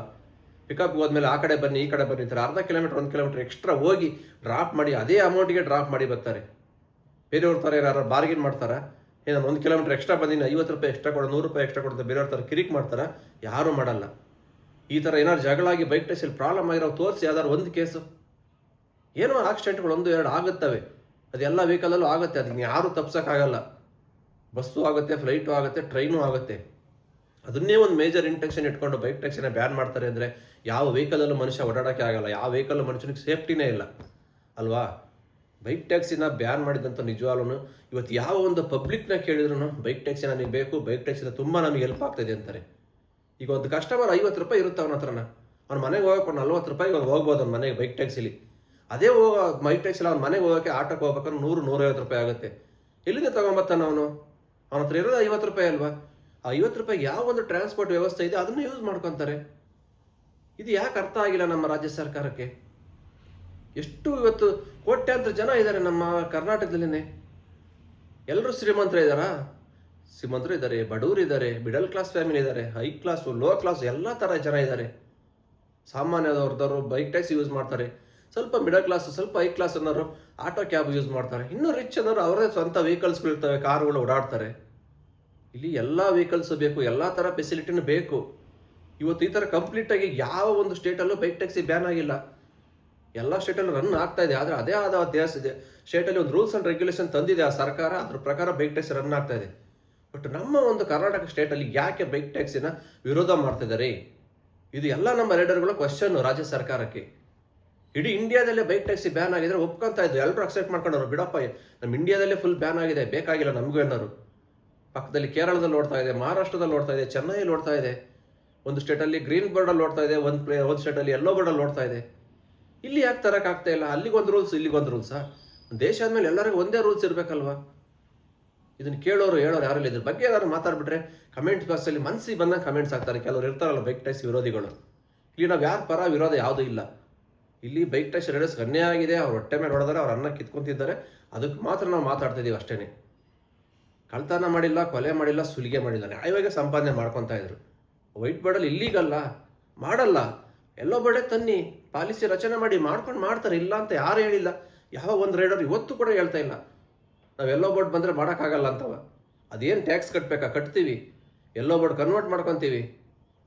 ಪಿಕಪ್ಗೆ ಹೋದ್ಮೇಲೆ ಆ ಕಡೆ ಬನ್ನಿ ಈ ಕಡೆ ಬನ್ನಿ ಅಂತಾರೆ. ಅರ್ಧ ಕಿಲೋಮೀಟರ್ 1 ಕಿಲೋಮೀಟರ್ ಎಕ್ಸ್ಟ್ರಾ ಹೋಗಿ ಡ್ರಾಪ್ ಮಾಡಿ ಅದೇ ಅಮೌಂಟಿಗೆ ಡ್ರಾಪ್ ಮಾಡಿ ಬರ್ತಾರೆ. ಬೇರೆಯವ್ರ ಥರ ಏನಾರು ಬಾರ್ಗಿನ್ ಮಾಡ್ತಾರೆ. ನಾನು 1 ಕಿಲೋಮೀಟರ್ ಎಕ್ಸ್ಟ್ರಾ ಬಂದಿನಿ, 50 ರೂಪಾಯಿ ಎಕ್ಸ್ಟ್ರಾ ಕೊಡು, 100 ರೂಪಾಯಿ ಎಕ್ಸ್ಟ್ರಾ ಕೊಡುತ್ತೆ ಬೇರೆಯವ್ರ ಥರ ಕಿರಿಕ್ ಮಾಡ್ತಾರೆ. ಯಾರೂ ಮಾಡಲ್ಲ. ಈ ಥರ ಏನಾದ್ರು ಜಗಳಾಗಿ ಬೈಕ್ ಟ್ಯಾಕ್ಸಿಯಲ್ಲಿ ಪ್ರಾಬ್ಲಮ್ ಆಗಿರೋ ತೋರಿಸಿ ಯಾವ್ದಾದ್ರು ಒಂದು ಕೇಸು. ಏನೋ ಆಕ್ಸಿಡೆಂಟ್ಗಳು 1-2 ಆಗುತ್ತವೆ, ಅದೆಲ್ಲ ವೆಹಿಕಲಲ್ಲೂ ಆಗುತ್ತೆ. ಅದನ್ನ ಯಾರೂ ತಪ್ಸೋಕ್ಕಾಗಲ್ಲ. ಬಸ್ಸು ಆಗುತ್ತೆ, ಫ್ಲೈಟು ಆಗುತ್ತೆ, ಟ್ರೈನು ಆಗುತ್ತೆ. ಅದನ್ನೇ ಒಂದು ಮೇಜರ್ ಇಂಟೆನ್ಷನ್ ಇಟ್ಕೊಂಡು ಬೈಕ್ ಟ್ಯಾಕ್ಸಿನ ಬ್ಯಾನ್ ಮಾಡ್ತಾರೆ ಅಂದರೆ ಯಾವ ವೆಹಿಕಲಲ್ಲೂ ಮನುಷ್ಯ ಓಡಾಡೋಕ್ಕೆ ಆಗಲ್ಲ. ಯಾವ ವೆಹಿಕಲ್ ಮನುಷ್ಯನಿಗೆ ಸೇಫ್ಟಿನೇ ಇಲ್ಲ ಅಲ್ವಾ? ಬೈಕ್ ಟ್ಯಾಕ್ಸಿನ ಬ್ಯಾನ್ ಮಾಡಿದಂಥ ನಿಜವಾಗ್ಲೂ ಇವತ್ತು ಯಾವ ಒಂದು ಪಬ್ಲಿಕ್ನ ಕೇಳಿದ್ರು ಬೈಕ್ ಟ್ಯಾಕ್ಸಿ ನನಗೆ ಬೇಕು, ಬೈಕ್ ಟ್ಯಾಕ್ಸಿನ ತುಂಬ ನಮಗೆ ಹೆಲ್ಪ್ ಆಗ್ತಾಯಿದೆ ಅಂತಾರೆ. ಈಗ ಒಂದು ಕಸ್ಟಮರ್ 50 ರೂಪಾಯಿ ಇರುತ್ತೆ ಅವನ ಹತ್ರನ, ಅವ್ನ ಮನೆಗೆ ಹೋಗೋಕೆ 40 ರೂಪಾಯಿಗೆ ಅವ್ನು ಹೋಗ್ಬೋದು ಅವ್ನ ಮನೆಗೆ ಬೈಕ್ ಟ್ಯಾಕ್ಸಿಲಿ. ಅದೇ ಬೈಕ್ ಟ್ಯಾಕ್ಸಿಲಿ ಅವ್ನ ಮನೆಗೆ ಹೋಗೋಕ್ಕೆ ಆಟೋಕ್ಕೆ ಹೋಗ್ಬೇಕಂದ್ರೆ 100-150 ರೂಪಾಯಿ ಆಗುತ್ತೆ. ಎಲ್ಲಿಂದ ತೊಗೊಂಬತ್ತಾನ ಅವನು? ಅವನ ಹತ್ರ ಇರೋದು 50 ರೂಪಾಯಿ ಅಲ್ವಾ? ಆ 50 ರೂಪಾಯಿಗೆ ಯಾವ ಒಂದು ಟ್ರಾನ್ಸ್ಪೋರ್ಟ್ ವ್ಯವಸ್ಥೆ ಇದೆ ಅದನ್ನು ಯೂಸ್ ಮಾಡ್ಕೊತಾರೆ. ಇದು ಯಾಕೆ ಅರ್ಥ ಆಗಿಲ್ಲ ನಮ್ಮ ರಾಜ್ಯ ಸರ್ಕಾರಕ್ಕೆ? ಎಷ್ಟು ಇವತ್ತು ಕೋಟ್ಯಾಂತರ ಜನ ಇದ್ದಾರೆ ನಮ್ಮ ಕರ್ನಾಟಕದಲ್ಲೇ. ಎಲ್ಲರೂ ಶ್ರೀಮಂತರು ಇದ್ದಾರಾ? ಶ್ರೀಮಂತರು ಇದ್ದಾರೆ, ಬಡವರು ಇದ್ದಾರೆ, ಮಿಡಲ್ ಕ್ಲಾಸ್ ಫ್ಯಾಮಿಲಿ ಇದ್ದಾರೆ, ಹೈ ಕ್ಲಾಸು, ಲೋ ಕ್ಲಾಸು, ಎಲ್ಲ ಥರ ಜನ ಇದ್ದಾರೆ. ಸಾಮಾನ್ಯದವ್ರದವರು ಬೈಕ್ ಟ್ಯಾಕ್ಸಿ ಯೂಸ್ ಮಾಡ್ತಾರೆ. ಸ್ವಲ್ಪ ಮಿಡಲ್ ಕ್ಲಾಸು, ಸ್ವಲ್ಪ ಹೈ ಕ್ಲಾಸ್ ಅನ್ನೋರು ಆಟೋ ಕ್ಯಾಬ್ ಯೂಸ್ ಮಾಡ್ತಾರೆ. ಇನ್ನೂ ರಿಚ್ ಅನ್ನೋರು ಅವರೇ ಸ್ವಂತ ವೆಹಿಕಲ್ಸ್ಗಳು ಇರ್ತವೆ, ಕಾರುಗಳು ಓಡಾಡ್ತಾರೆ. ಇಲ್ಲಿ ಎಲ್ಲ ವೆಹಿಕಲ್ಸು ಬೇಕು, ಎಲ್ಲ ಥರ ಫೆಸಿಲಿಟಿನೂ ಬೇಕು. ಇವತ್ತು ಈ ಥರ ಕಂಪ್ಲೀಟಾಗಿ ಯಾವ ಒಂದು ಸ್ಟೇಟಲ್ಲೂ ಬೈಕ್ ಟ್ಯಾಕ್ಸಿ ಬ್ಯಾನ್ ಆಗಿಲ್ಲ. ಎಲ್ಲ ಸ್ಟೇಟಲ್ಲೂ ರನ್ ಆಗ್ತಾ ಇದೆ. ಆದರೆ ಅದೇ ಆದ ದೇಶ ಇದೆ ಸ್ಟೇಟಲ್ಲಿ ಒಂದು ರೂಲ್ಸ್ ಆ್ಯಂಡ್ ರೆಗ್ಯುಲೇಷನ್ ತಂದಿದೆ ಆ ಸರ್ಕಾರ, ಅದ್ರ ಪ್ರಕಾರ ಬೈಕ್ ಟ್ಯಾಕ್ಸಿ ರನ್ ಆಗ್ತಾ ಇದೆ. ಬಟ್ ನಮ್ಮ ಒಂದು ಕರ್ನಾಟಕ ಸ್ಟೇಟಲ್ಲಿ ಯಾಕೆ ಬೈಕ್ ಟ್ಯಾಕ್ಸಿನ ವಿರೋಧ ಮಾಡ್ತಿದ್ದಾರೆ? ಇದು ಎಲ್ಲ ನಮ್ಮ ರೈಡರ್ಗಳ ಕ್ವಶನ್ನು ರಾಜ್ಯ ಸರ್ಕಾರಕ್ಕೆ. ಇಡೀ ಇಂಡಿಯಾದಲ್ಲೇ ಬೈಕ್ ಟ್ಯಾಕ್ಸಿ ಬ್ಯಾನ್ ಆಗಿದ್ರೆ ಒಪ್ಕೊಂತ ಇದ್ರು, ಎಲ್ಲರೂ ಅಕ್ಸೆಪ್ಟ್ ಮಾಡ್ಕೊಂಡವ್ರು. ಬಿಡಪ್ಪ, ನಮ್ಮ ಇಂಡಿಯಾದಲ್ಲೇ ಫುಲ್ ಬ್ಯಾನ್ ಆಗಿದೆ, ಬೇಕಾಗಿಲ್ಲ ನಮಗೂ ಏನಾರು. ಪಕ್ಕದಲ್ಲಿ ಕೇರಳದಲ್ಲಿ ಓಡ್ತಾ ಇದೆ, ಮಹಾರಾಷ್ಟ್ರದಲ್ಲಿ ಓಡ್ತಾ ಇದೆ, ಚೆನ್ನೈಯಲ್ಲಿ ಓಡ್ತಾ ಇದೆ, ಒಂದು ಸ್ಟೇಟಲ್ಲಿ ಗ್ರೀನ್ ಬೋರ್ಡಲ್ಲಿ ಓಡ್ತಾ ಇದೆ, ಒಂದು ಸ್ಟೇಟಲ್ಲಿ ಯೆಲ್ಲೋ ಬೋರ್ಡಲ್ಲಿ ಓಡ್ತಾ ಇದೆ. ಇಲ್ಲಿ ಯಾಕೆ ತರೋಕ್ಕಾಗ್ತಾ ಇಲ್ಲ? ಅಲ್ಲಿಗೊಂದು ರೂಲ್ಸ್, ಇಲ್ಲಿಗೊಂದು ರೂಲ್ಸಾ? ದೇಶ ಆದಮೇಲೆ ಎಲ್ಲರಿಗೂ ಒಂದೇ ರೂಲ್ಸ್ ಇರಬೇಕಲ್ವಾ? ಇದನ್ನು ಕೇಳೋರು ಹೇಳೋರು ಯಾರು ಇಲ್ಲ. ಇದ್ರ ಬಗ್ಗೆ ಏನಾದ್ರು ಮಾತಾಡ್ಬಿಟ್ರೆ ಕಮೆಂಟ್ ಬಾಕ್ಸಲ್ಲಿ ಮನಸ್ಸಿಗೆ ಬಂದಾಗ ಕಮೆಂಟ್ಸ್ ಆಗ್ತಾರೆ. ಕೆಲವರು ಇರ್ತಾರಲ್ಲ ಬೈಕ್ ಟ್ಯಾಕ್ಸಿ ವಿರೋಧಿಗಳು. ಇಲ್ಲಿ ನಾವು ಯಾರ ಪರ ವಿರೋಧ ಯಾವುದೂ ಇಲ್ಲ. ಇಲ್ಲಿ ಬೈಕ್ ಟ್ಯಾಕ್ಸಿ ರೈಡರ್ಸ್ ಅನ್ಯಾಯ ಆಗಿದೆ, ಅವ್ರ ಹೊಟ್ಟೆ ಮೇಲೆ ಹೊಡೆದಾರೆ, ಅವ್ರ ಅನ್ನ ಕಿತ್ಕೊಂತಿದ್ದಾರೆ, ಅದಕ್ಕೆ ಮಾತ್ರ ನಾವು ಮಾತಾಡ್ತಾ ಇದೀವಿ ಅಷ್ಟೇ. ಕಳ್ತನ ಮಾಡಿಲ್ಲ, ಕೊಲೆ ಮಾಡಿಲ್ಲ, ಸುಲಿಗೆ ಮಾಡಿಲ್ಲ, ನ್ಯಾಯವಾಗಿ ಸಂಪಾದನೆ ಮಾಡ್ಕೊತಾ ಇದ್ರು. ವೈಟ್ ಬೋರ್ಡಲ್ಲಿ ಇಲ್ಲೀಗಲ್ಲ, ಮಾಡಲ್ಲ, ಎಲ್ಲೋ ಬೋರ್ಡೆ ತನ್ನಿ, ಪಾಲಿಸಿ ರಚನೆ ಮಾಡಿ ಮಾಡ್ಕೊಂಡು ಮಾಡ್ತಾರೆ. ಇಲ್ಲ ಅಂತ ಯಾರು ಹೇಳಿಲ್ಲ. ಯಾವ ಒಂದು ರೈಡರ್ ಇವತ್ತು ಕೂಡ ಹೇಳ್ತಾ ಇಲ್ಲ ನಾವು ಎಲ್ಲೋ ಬೋರ್ಡ್ ಬಂದರೆ ಮಾಡೋಕ್ಕಾಗಲ್ಲ ಅಂತವ. ಅದೇನು ಟ್ಯಾಕ್ಸ್ ಕಟ್ಟಬೇಕಾ? ಕಟ್ತೀವಿ. ಎಲ್ಲೋ ಬೋರ್ಡ್ ಕನ್ವರ್ಟ್ ಮಾಡ್ಕೊತೀವಿ.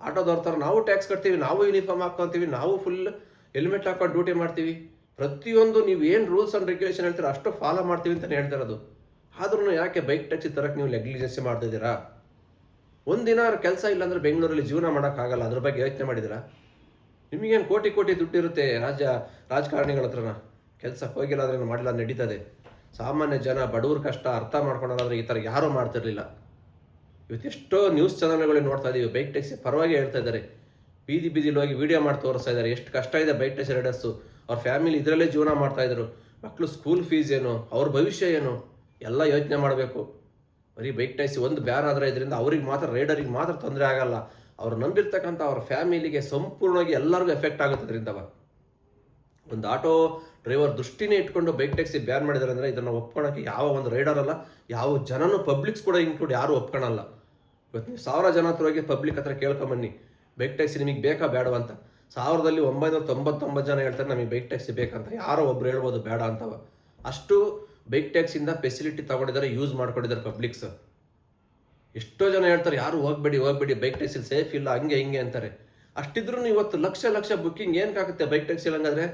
ಆಟೋದವ್ರ ಥರ ನಾವು ಟ್ಯಾಕ್ಸ್ ಕಟ್ತೀವಿ, ನಾವು ಯೂನಿಫಾರ್ಮ್ ಹಾಕ್ಕೊತೀವಿ, ನಾವು ಫುಲ್ ಹೆಲ್ಮೆಟ್ ಹಾಕೊಂಡು ಡ್ಯೂಟಿ ಮಾಡ್ತೀವಿ. ಪ್ರತಿಯೊಂದು ನೀವು ಏನು ರೂಲ್ಸ್ ಆ್ಯಂಡ್ ರೆಗ್ಯುಲೇಷನ್ ಹೇಳ್ತೀರೋ ಅಷ್ಟು ಫಾಲೋ ಮಾಡ್ತೀವಿ ಅಂತಲೇ ಹೇಳ್ತಿರೋದು. ಆದ್ರೂ ಯಾಕೆ ಬೈಕ್ ಟ್ಯಾಕ್ಸಿ ತರಕ್ಕೆ ನೀವು ನೆಗ್ಲಿಜೆನ್ಸಿ ಮಾಡ್ತಿದ್ದೀರಾ? ಒಂದಿನ ಕೆಲಸ ಇಲ್ಲಾಂದರೆ ಬೆಂಗಳೂರಲ್ಲಿ ಜೀವನ ಮಾಡೋಕ್ಕಾಗಲ್ಲ, ಅದ್ರ ಬಗ್ಗೆ ಯೋಚನೆ ಮಾಡಿದ್ದೀರಾ? ನಿಮಗೇನು ಕೋಟಿ ಕೋಟಿ ದುಡ್ಡಿರುತ್ತೆ ರಾಜಕಾರಣಿಗಳ ಹತ್ರನ, ಕೆಲಸ ಹೋಗಿಲ್ಲ ಅಂದ್ರೆ ಮಾಡಿಲ್ಲ ನಡೀತದೆ. ಸಾಮಾನ್ಯ ಜನ ಬಡವ್ರ ಕಷ್ಟ ಅರ್ಥ ಮಾಡ್ಕೊಂಡಾದ್ರೆ ಈ ಥರ ಯಾರೂ ಮಾಡ್ತಿರ್ಲಿಲ್ಲ. ಇವತ್ತು ಎಷ್ಟೋ ನ್ಯೂಸ್ ಚಾನಲ್ಗಳಲ್ಲಿ ನೋಡ್ತಾ ಇದ್ದೀವಿ, ಬೈಕ್ ಟ್ಯಾಕ್ಸಿ ಪರವಾಗಿ ಹೇಳ್ತಾ ಇದ್ದಾರೆ, ಬೀದಿಲಿ ಹೋಗಿ ವಿಡಿಯೋ ಮಾಡಿ ತೋರಿಸ್ತಾ ಇದ್ದಾರೆ ಎಷ್ಟು ಕಷ್ಟ ಇದೆ ಬೈಕ್ ಟ್ಯಾಕ್ಸಿ ರೈಡರ್ಸು. ಅವ್ರ ಫ್ಯಾಮಿಲಿ ಇದರಲ್ಲೇ ಜೀವನ ಮಾಡ್ತಾಯಿದ್ರು, ಮಕ್ಕಳು ಸ್ಕೂಲ್ ಫೀಸ್ ಏನು, ಅವ್ರ ಭವಿಷ್ಯ ಏನು ಎಲ್ಲ ಯೋಚನೆ ಮಾಡಬೇಕು. ಬರೀ ಬೈಕ್ ಟ್ಯಾಕ್ಸಿ ಒಂದು ಬ್ಯಾನ್ ಆದರೆ ಇದರಿಂದ ಅವ್ರಿಗೆ ಮಾತ್ರ, ರೈಡರಿಗೆ ಮಾತ್ರ ತೊಂದರೆ ಆಗಲ್ಲ, ಅವ್ರು ನಂಬಿರ್ತಕ್ಕಂಥ ಅವ್ರ ಫ್ಯಾಮಿಲಿಗೆ ಸಂಪೂರ್ಣವಾಗಿ ಎಲ್ಲರಿಗೂ ಎಫೆಕ್ಟ್ ಆಗುತ್ತೆ ಅದರಿಂದ. ಒಂದು ಆಟೋ ಡ್ರೈವರ್ ದೃಷ್ಟಿನೇ ಇಟ್ಕೊಂಡು ಬೈಕ್ ಟ್ಯಾಕ್ಸಿ ಬ್ಯಾನ್ ಮಾಡಿದ್ದಾರೆ ಅಂದರೆ ಇದನ್ನು ಒಪ್ಕೊಳ್ಳೋಕ್ಕೆ ಯಾವ ಒಂದು ರೈಡರ್ ಅಲ್ಲ, ಯಾವ ಜನನೂ ಪಬ್ಲಿಕ್ಸ್ ಕೂಡ ಇನ್ಕ್ಲೂಡ್ ಯಾರೂ ಒಪ್ಕೊಳ್ಳಲ್ಲ. ಇವತ್ತು ನೀವು 1000 ಜನ ಹತ್ರ ಹೋಗಿ ಪಬ್ಲಿಕ್ ಹತ್ರ ಕೇಳ್ಕೊಂಬನ್ನಿ ಬೈಕ್ ಟ್ಯಾಕ್ಸಿ ನಿಮಗೆ ಬೇಕಾ ಬೇಡವ ಅಂತ. 1999 ಜನ ಹೇಳ್ತಾರೆ ನಮಗೆ ಬೈಕ್ ಟ್ಯಾಕ್ಸಿ ಬೇಕಂತ, ಯಾರೋ ಒಬ್ರು ಹೇಳ್ಬೋದು ಬೇಡ ಅಂತವ. ಅಷ್ಟು ಬೈಕ್ ಟ್ಯಾಕ್ಸಿಯಿಂದ ಫೆಸಿಲಿಟಿ ತಗೊಂಡಿದ್ದಾರೆ, ಯೂಸ್ ಮಾಡ್ಕೊಂಡಿದ್ದಾರೆ ಪಬ್ಲಿಕ್ಸ್. ಎಷ್ಟೋ ಜನ ಹೇಳ್ತಾರೆ ಯಾರು ಹೋಗ್ಬೇಡಿ ಬೈಕ್ ಟ್ಯಾಕ್ಸಿಲಿ ಸೇಫ್ ಇಲ್ಲ ಹಂಗೆ ಹಿಂಗೆ ಅಂತಾರೆ. ಅಷ್ಟಿದ್ರೂ ಇವತ್ತು ಲಕ್ಷ ಬುಕ್ಕಿಂಗ್ ಏನಕ್ಕಾಗುತ್ತೆ ಬೈಕ್ ಟ್ಯಾಕ್ಸಿಲಿ? ಹಂಗಾದ್ರೆ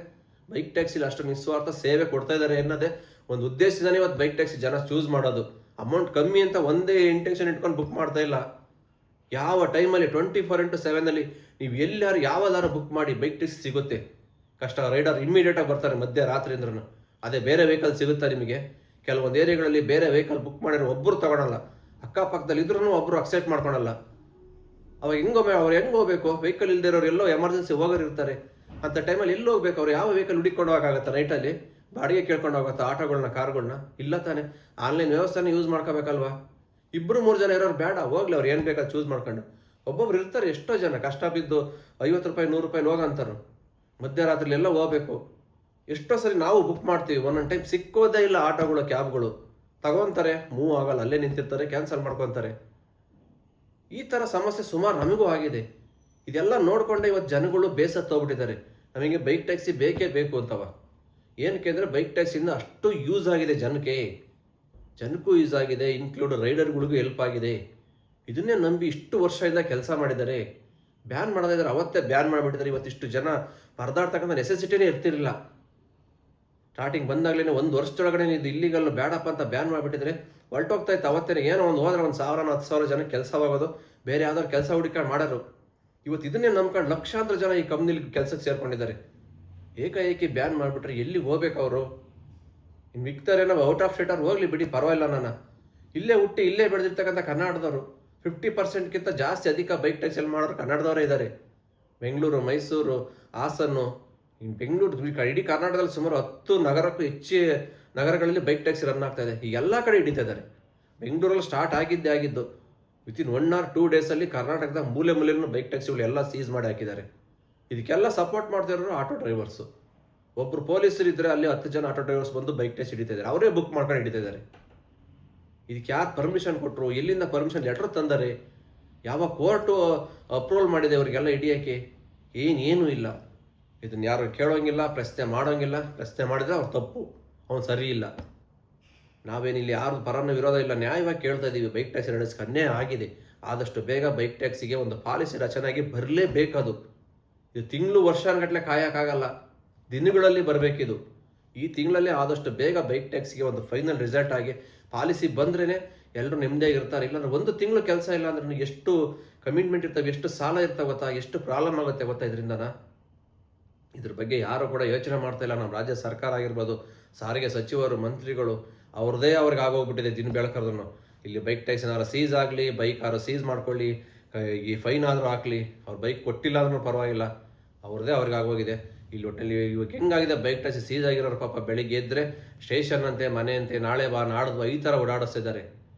ಬೈಕ್ ಟ್ಯಾಕ್ಸಿಲಿ ಅಷ್ಟು ನಿಸ್ವಾರ್ಥ ಸೇವೆ ಕೊಡ್ತಾ ಇದ್ದಾರೆ ಅನ್ನೋದೇ ಒಂದು ಉದ್ದೇಶದಿಂದನೇ ಇವತ್ತು ಬೈಕ್ ಟ್ಯಾಕ್ಸಿ ಜನ ಚೂಸ್ ಮಾಡೋದು. ಅಮೌಂಟ್ ಕಮ್ಮಿ ಅಂತ ಒಂದೇ ಇಂಟೆನ್ಷನ್ ಇಟ್ಕೊಂಡು ಬುಕ್ ಮಾಡ್ತಾ ಇಲ್ಲ. ಯಾವ ಟೈಮಲ್ಲಿ 24/7 ನೀವು ಎಲ್ಲಾರು ಯಾವ್ದಾರು ಬುಕ್ ಮಾಡಿ ಬೈಕ್ ಟ್ಯಾಕ್ಸಿ ಸಿಗುತ್ತೆ. ಕಷ್ಟ ರೈಡರ್ ಇಮ್ಮಿಡಿಯೇಟಾಗಿ ಬರ್ತಾರೆ ಮಧ್ಯರಾತ್ರಿ ಅಂದ್ರೂ. ಅದೇ ಬೇರೆ ವೆಹಿಕಲ್ ಸಿಗುತ್ತಾ ನಿಮಗೆ? ಕೆಲವೊಂದು ಏರಿಯಾಗಳಲ್ಲಿ ಬೇರೆ ವೆಹಿಕಲ್ ಬುಕ್ ಮಾಡಿರೋ ಒಬ್ಬರು ತಗೊಳಲ್ಲ, ಅಕ್ಕಪಕ್ಕದಲ್ಲಿ ಇದ್ರೂ ಒಬ್ಬರು ಅಕ್ಸೆಪ್ಟ್ ಮಾಡ್ಕೊಳಲ್ಲ. ಅವಾಗ ಅವ್ರು ಹೆಂಗೆ ಹೋಗ್ಬೇಕು? ವೆಹಿಕಲ್ ಇಲ್ದೇ ಇರೋರು ಎಲ್ಲೋ ಎಮರ್ಜೆನ್ಸಿ ಹೋಗೋರು ಇರ್ತಾರೆ. ಅಂಥ ಟೈಮಲ್ಲಿ ಎಲ್ಲಿ ಹೋಗ್ಬೇಕು? ಅವ್ರು ಯಾವ ವೆಹಿಕಲ್ ಹುಡುಕೊಂಡು ಹೋಗೋಕ್ಕಾಗತ್ತಾ? ನೈಟಲ್ಲಿ ಬಾಡಿಗೆ ಕೇಳ್ಕೊಂಡು ಹೋಗುತ್ತಾ ಆಟೋಗಳನ್ನ, ಕಾರ್ಗಳನ್ನ? ಇಲ್ಲ ತಾನೆ. ಆನ್ಲೈನ್ ವ್ಯವಸ್ಥೆನ ಯೂಸ್ ಮಾಡ್ಕೋಬೇಕಲ್ವಾ? 2-3 ಜನ ಇರೋರು ಬೇಡ, ಹೋಗ್ಲಿ ಅವ್ರು ಏನು ಬೇಕಾದ್ರೆ ಚೂಸ್ ಮಾಡ್ಕೊಂಡು. ಒಬ್ಬೊಬ್ರು ಇರ್ತಾರೆ ಎಷ್ಟೋ ಜನ ಕಷ್ಟ ಬಿದ್ದು 50 ರೂಪಾಯಿ 100 ರೂಪಾಯಿ ಹೋಗಂತಾರು, ಮಧ್ಯರಾತ್ರಿ ಎಲ್ಲ ಹೋಗ್ಬೇಕು. ಎಷ್ಟೋ ಸರಿ ನಾವು ಬುಕ್ ಮಾಡ್ತೀವಿ, ಒಂದೊಂದು ಟೈಮ್ ಸಿಕ್ಕೋದೇ ಇಲ್ಲ ಆಟೋಗಳು, ಕ್ಯಾಬ್ಗಳು ತಗೊತಾರೆ, ಮೂವ್ ಆಗಲ್ಲ, ಅಲ್ಲೇ ನಿಂತಿರ್ತಾರೆ, ಕ್ಯಾನ್ಸಲ್ ಮಾಡ್ಕೊತಾರೆ. ಈ ಥರ ಸಮಸ್ಯೆ ಸುಮಾರು ನಮಗೂ ಆಗಿದೆ. ಇದೆಲ್ಲ ನೋಡಿಕೊಂಡೆ ಇವತ್ತು ಜನಗಳು ಬೇಸತ್ತೋಗ್ಬಿಟ್ಟಿದ್ದಾರೆ, ನಮಗೆ ಬೈಕ್ ಟ್ಯಾಕ್ಸಿ ಬೇಕೇ ಬೇಕು ಅಂತವ. ಏನಕ್ಕೆ ಅಂದರೆ ಬೈಕ್ ಟ್ಯಾಕ್ಸಿಯಿಂದ ಅಷ್ಟು ಯೂಸ್ ಆಗಿದೆ ಜನಕ್ಕೂ ಯೂಸ್ ಆಗಿದೆ, ಇನ್ಕ್ಲೂಡ್ ರೈಡರ್ಗಳಿಗೂ ಹೆಲ್ಪ್ ಆಗಿದೆ. ಇದನ್ನೇ ನಂಬಿ ಇಷ್ಟು ವರ್ಷದಿಂದ ಕೆಲಸ ಮಾಡಿದ್ದಾರೆ. ಬ್ಯಾನ್ ಮಾಡೋದಿದ್ರೆ ಅವತ್ತೇ ಬ್ಯಾನ್ ಮಾಡಿಬಿಟ್ಟಿದ್ದಾರೆ. ಇವತ್ತಿಷ್ಟು ಜನ ಪರದಾಡ್ತಕ್ಕಂಥ ನೆಸೆಸಿಟಿನೇ ಇರ್ತಿರಲಿಲ್ಲ. ಸ್ಟಾರ್ಟಿಂಗ್ ಬಂದಾಗಲೇ 1 ವರ್ಷದೊಳಗಡೆ ಇದು ಇಲ್ಲಿಗಲ್ಲು ಬೇಡಪ್ಪ ಅಂತ ಬ್ಯಾನ್ ಮಾಡಿಬಿಟ್ಟಿದ್ರೆ ಹೊರಟೋಗ್ತಾ ಇತ್ತು. ಅವತ್ತೇ ಏನೋ ಒಂದು ಹೋದ್ರೆ 1000-10,000 ಜನ ಕೆಲಸ ಹೋಗೋದು, ಬೇರೆ ಯಾವ್ದಾದ್ರು ಕೆಲಸ ಹುಡುಕೊಂಡು ಮಾಡೋರು. ಇವತ್ತು ಇದನ್ನೇ ನಂಬ್ಕೊಂಡು ಲಕ್ಷಾಂತರ ಜನ ಈ ಕಂಪ್ನಿಲಿ ಕೆಲಸಕ್ಕೆ ಸೇರ್ಕೊಂಡಿದ್ದಾರೆ. ಏಕಾಏಕಿ ಬ್ಯಾನ್ ಮಾಡಿಬಿಟ್ರೆ ಎಲ್ಲಿಗೆ ಹೋಗ್ಬೇಕು ಅವರು? ಇನ್ನು ಮಿಕ್ತಾರೆ ನಾವು ಔಟ್ ಆಫ್ ಸ್ಟೇಟವ್ರು ಹೋಗ್ಲಿ ಬಿಡಿ, ಪರವಾಗಿಲ್ಲ. ನಾನು ಇಲ್ಲೇ ಹುಟ್ಟಿ ಇಲ್ಲೇ ಬೆಳೆದಿರ್ತಕ್ಕಂಥ ಕರ್ನಾಟಕದವರು 50% ಜಾಸ್ತಿ ಅಧಿಕ ಬೈಕ್ ಟ್ಯಾಕ್ಸಿ ಮಾಡೋರು ಕನ್ನಡದವರೇ ಇದ್ದಾರೆ. ಬೆಂಗಳೂರು, ಮೈಸೂರು, ಹಾಸನ್ನು, ಇನ್ನು ಬೆಂಗಳೂರು ಇಡೀ ಕರ್ನಾಟಕದಲ್ಲಿ ಸುಮಾರು 10 ನಗರಕ್ಕೂ ಹೆಚ್ಚು ನಗರಗಳಲ್ಲಿ ಬೈಕ್ ಟ್ಯಾಕ್ಸಿ ರನ್ ಆಗ್ತಾ ಇದೆ. ಈಗ ಎಲ್ಲ ಕಡೆ ಹಿಡಿತಾ ಇದ್ದಾರೆ. ಬೆಂಗಳೂರಲ್ಲಿ ಸ್ಟಾರ್ಟ್ ಆಗಿದ್ದು ವಿತಿನ್ 1 or 2 ಡೇಸಲ್ಲಿ ಕರ್ನಾಟಕದ ಮೂಲೆಯಲ್ಲೂ ಬೈಕ್ ಟ್ಯಾಕ್ಸಿಗಳು ಎಲ್ಲ ಸೀಸ್ ಮಾಡಿ ಹಾಕಿದ್ದಾರೆ. ಇದಕ್ಕೆಲ್ಲ ಸಪೋರ್ಟ್ ಮಾಡ್ತಿರೋರು ಆಟೋ ಡ್ರೈವರ್ಸು. ಒಬ್ಬರು ಪೊಲೀಸರು ಇದ್ದರೆ ಅಲ್ಲಿ 10 ಜನ ಆಟೋ ಡ್ರೈವರ್ಸ್ ಬಂದು ಬೈಕ್ ಟ್ಯಾಕ್ಸಿ ಹಿಡಿತಾ ಇದ್ದಾರೆ, ಅವರೇ ಬುಕ್ ಮಾಡ್ಕೊಂಡು ಹಿಡಿತಾ ಇದ್ದಾರೆ. ಇದಕ್ಕೆ ಯಾರು ಪರ್ಮಿಷನ್ ಕೊಟ್ಟರು? ಎಲ್ಲಿಂದ ಪರ್ಮಿಷನ್ ಲೆಟ್ರ್ ತಂದರೆ? ಯಾವ ಕೋರ್ಟು ಅಪ್ರೂವಲ್ ಮಾಡಿದೆ ಅವರಿಗೆಲ್ಲ ಹಿಡಿಯೋಕ್ಕೆ? ಏನೂ ಇಲ್ಲ. ಇದನ್ನು ಯಾರು ಕೇಳೋಂಗಿಲ್ಲ, ಪ್ರಶ್ನೆ ಮಾಡೋಂಗಿಲ್ಲ. ಪ್ರಶ್ನೆ ಮಾಡಿದರೆ ಅವ್ರು ತಪ್ಪು, ಅವ್ನು ಸರಿ ಇಲ್ಲ. ನಾವೇನಿಲ್ಲಿ ಯಾರು ಪರನ ವಿರೋಧ ಇಲ್ಲ, ನ್ಯಾಯವಾಗಿ ಕೇಳ್ತಾ ಇದ್ದೀವಿ. ಬೈಕ್ ಟ್ಯಾಕ್ಸಿ ನಡೆಸಕ್ಕೆ ಅನ್ಯಾಯ ಆಗಿದೆ. ಆದಷ್ಟು ಬೇಗ ಬೈಕ್ ಟ್ಯಾಕ್ಸಿಗೆ ಒಂದು ಪಾಲಿಸಿ ರಚನೆಯಾಗಿ ಬರಲೇಬೇಕದು. ಇದು ತಿಂಗಳು ವರ್ಷಗಟ್ಟಲೆ ಕಾಯೋಕ್ಕಾಗಲ್ಲ, ದಿನಗಳಲ್ಲಿ ಬರಬೇಕಿದು. ಈ ತಿಂಗಳಲ್ಲೇ ಆದಷ್ಟು ಬೇಗ ಬೈಕ್ ಟ್ಯಾಕ್ಸಿಗೆ ಒಂದು ಫೈನಲ್ ರಿಸಲ್ಟ್ ಆಗಿ ಪಾಲಿಸಿ ಬಂದ್ರೇ ಎಲ್ಲರೂ ನೆಮ್ಮದಿಯಾಗಿರ್ತಾರೆ. ಇಲ್ಲಾಂದ್ರೆ 1 ತಿಂಗಳು ಕೆಲಸ ಇಲ್ಲ ಅಂದ್ರೆ ಎಷ್ಟು ಕಮಿಟ್ಮೆಂಟ್ ಇರ್ತವೆ, ಎಷ್ಟು ಸಾಲ ಇರ್ತಾವೆ ಗೊತ್ತಾ, ಎಷ್ಟು ಪ್ರಾಬ್ಲಮ್ ಆಗುತ್ತೆ ಗೊತ್ತಾ ಇದರಿಂದನ. ಇದ್ರ ಬಗ್ಗೆ ಯಾರು ಕೂಡ ಯೋಚನೆ ಮಾಡ್ತಾ ಇಲ್ಲ. ನಮ್ಮ ರಾಜ್ಯ ಸರ್ಕಾರ ಆಗಿರ್ಬೋದು, ಸಾರಿಗೆ ಸಚಿವರು, ಮಂತ್ರಿಗಳು, ಅವ್ರದ್ದೇ ಅವ್ರಿಗೆ ಆಗೋಗ್ಬಿಟ್ಟಿದೆ ದಿನ ಬೆಳಕರ್ದನ್ನು. ಇಲ್ಲಿ ಬೈಕ್ ಟ್ಯಾಕ್ಸಿನಾರು ಸೀಸ್ ಆಗಲಿ, ಬೈಕ್ ಆರು ಸೀಸ್ ಮಾಡ್ಕೊಳ್ಳಿ, ಈ ಫೈನ್ ಆದರೂ ಹಾಕಲಿ, ಅವ್ರು ಬೈಕ್ ಕೊಟ್ಟಿಲ್ಲ ಅಂದ್ರೂ ಪರವಾಗಿಲ್ಲ, ಅವ್ರದ್ದೇ ಅವ್ರಿಗೆ ಆಗೋಗಿದೆ. ಇಲ್ಲಿ ಒಟ್ಟಲ್ಲಿ ಇವಾಗ ಹೆಂಗಾಗಿದೆ, ಬೈಕ್ ಟ್ಯಾಕ್ಸಿ ಸೀಸ್ ಆಗಿರೋರು ಪಾಪ ಬೆಳಿಗ್ಗೆ ಎದ್ದರೆ ಸ್ಟೇಷನ್ ಅಂತೆ, ಮನೆ ಅಂತೆ, ನಾಳೆ ಬಾ ನಾಡ್ದು ಈ ಥರ ಓಡಾಡಿಸ್ತಿದ್ದಾರೆ.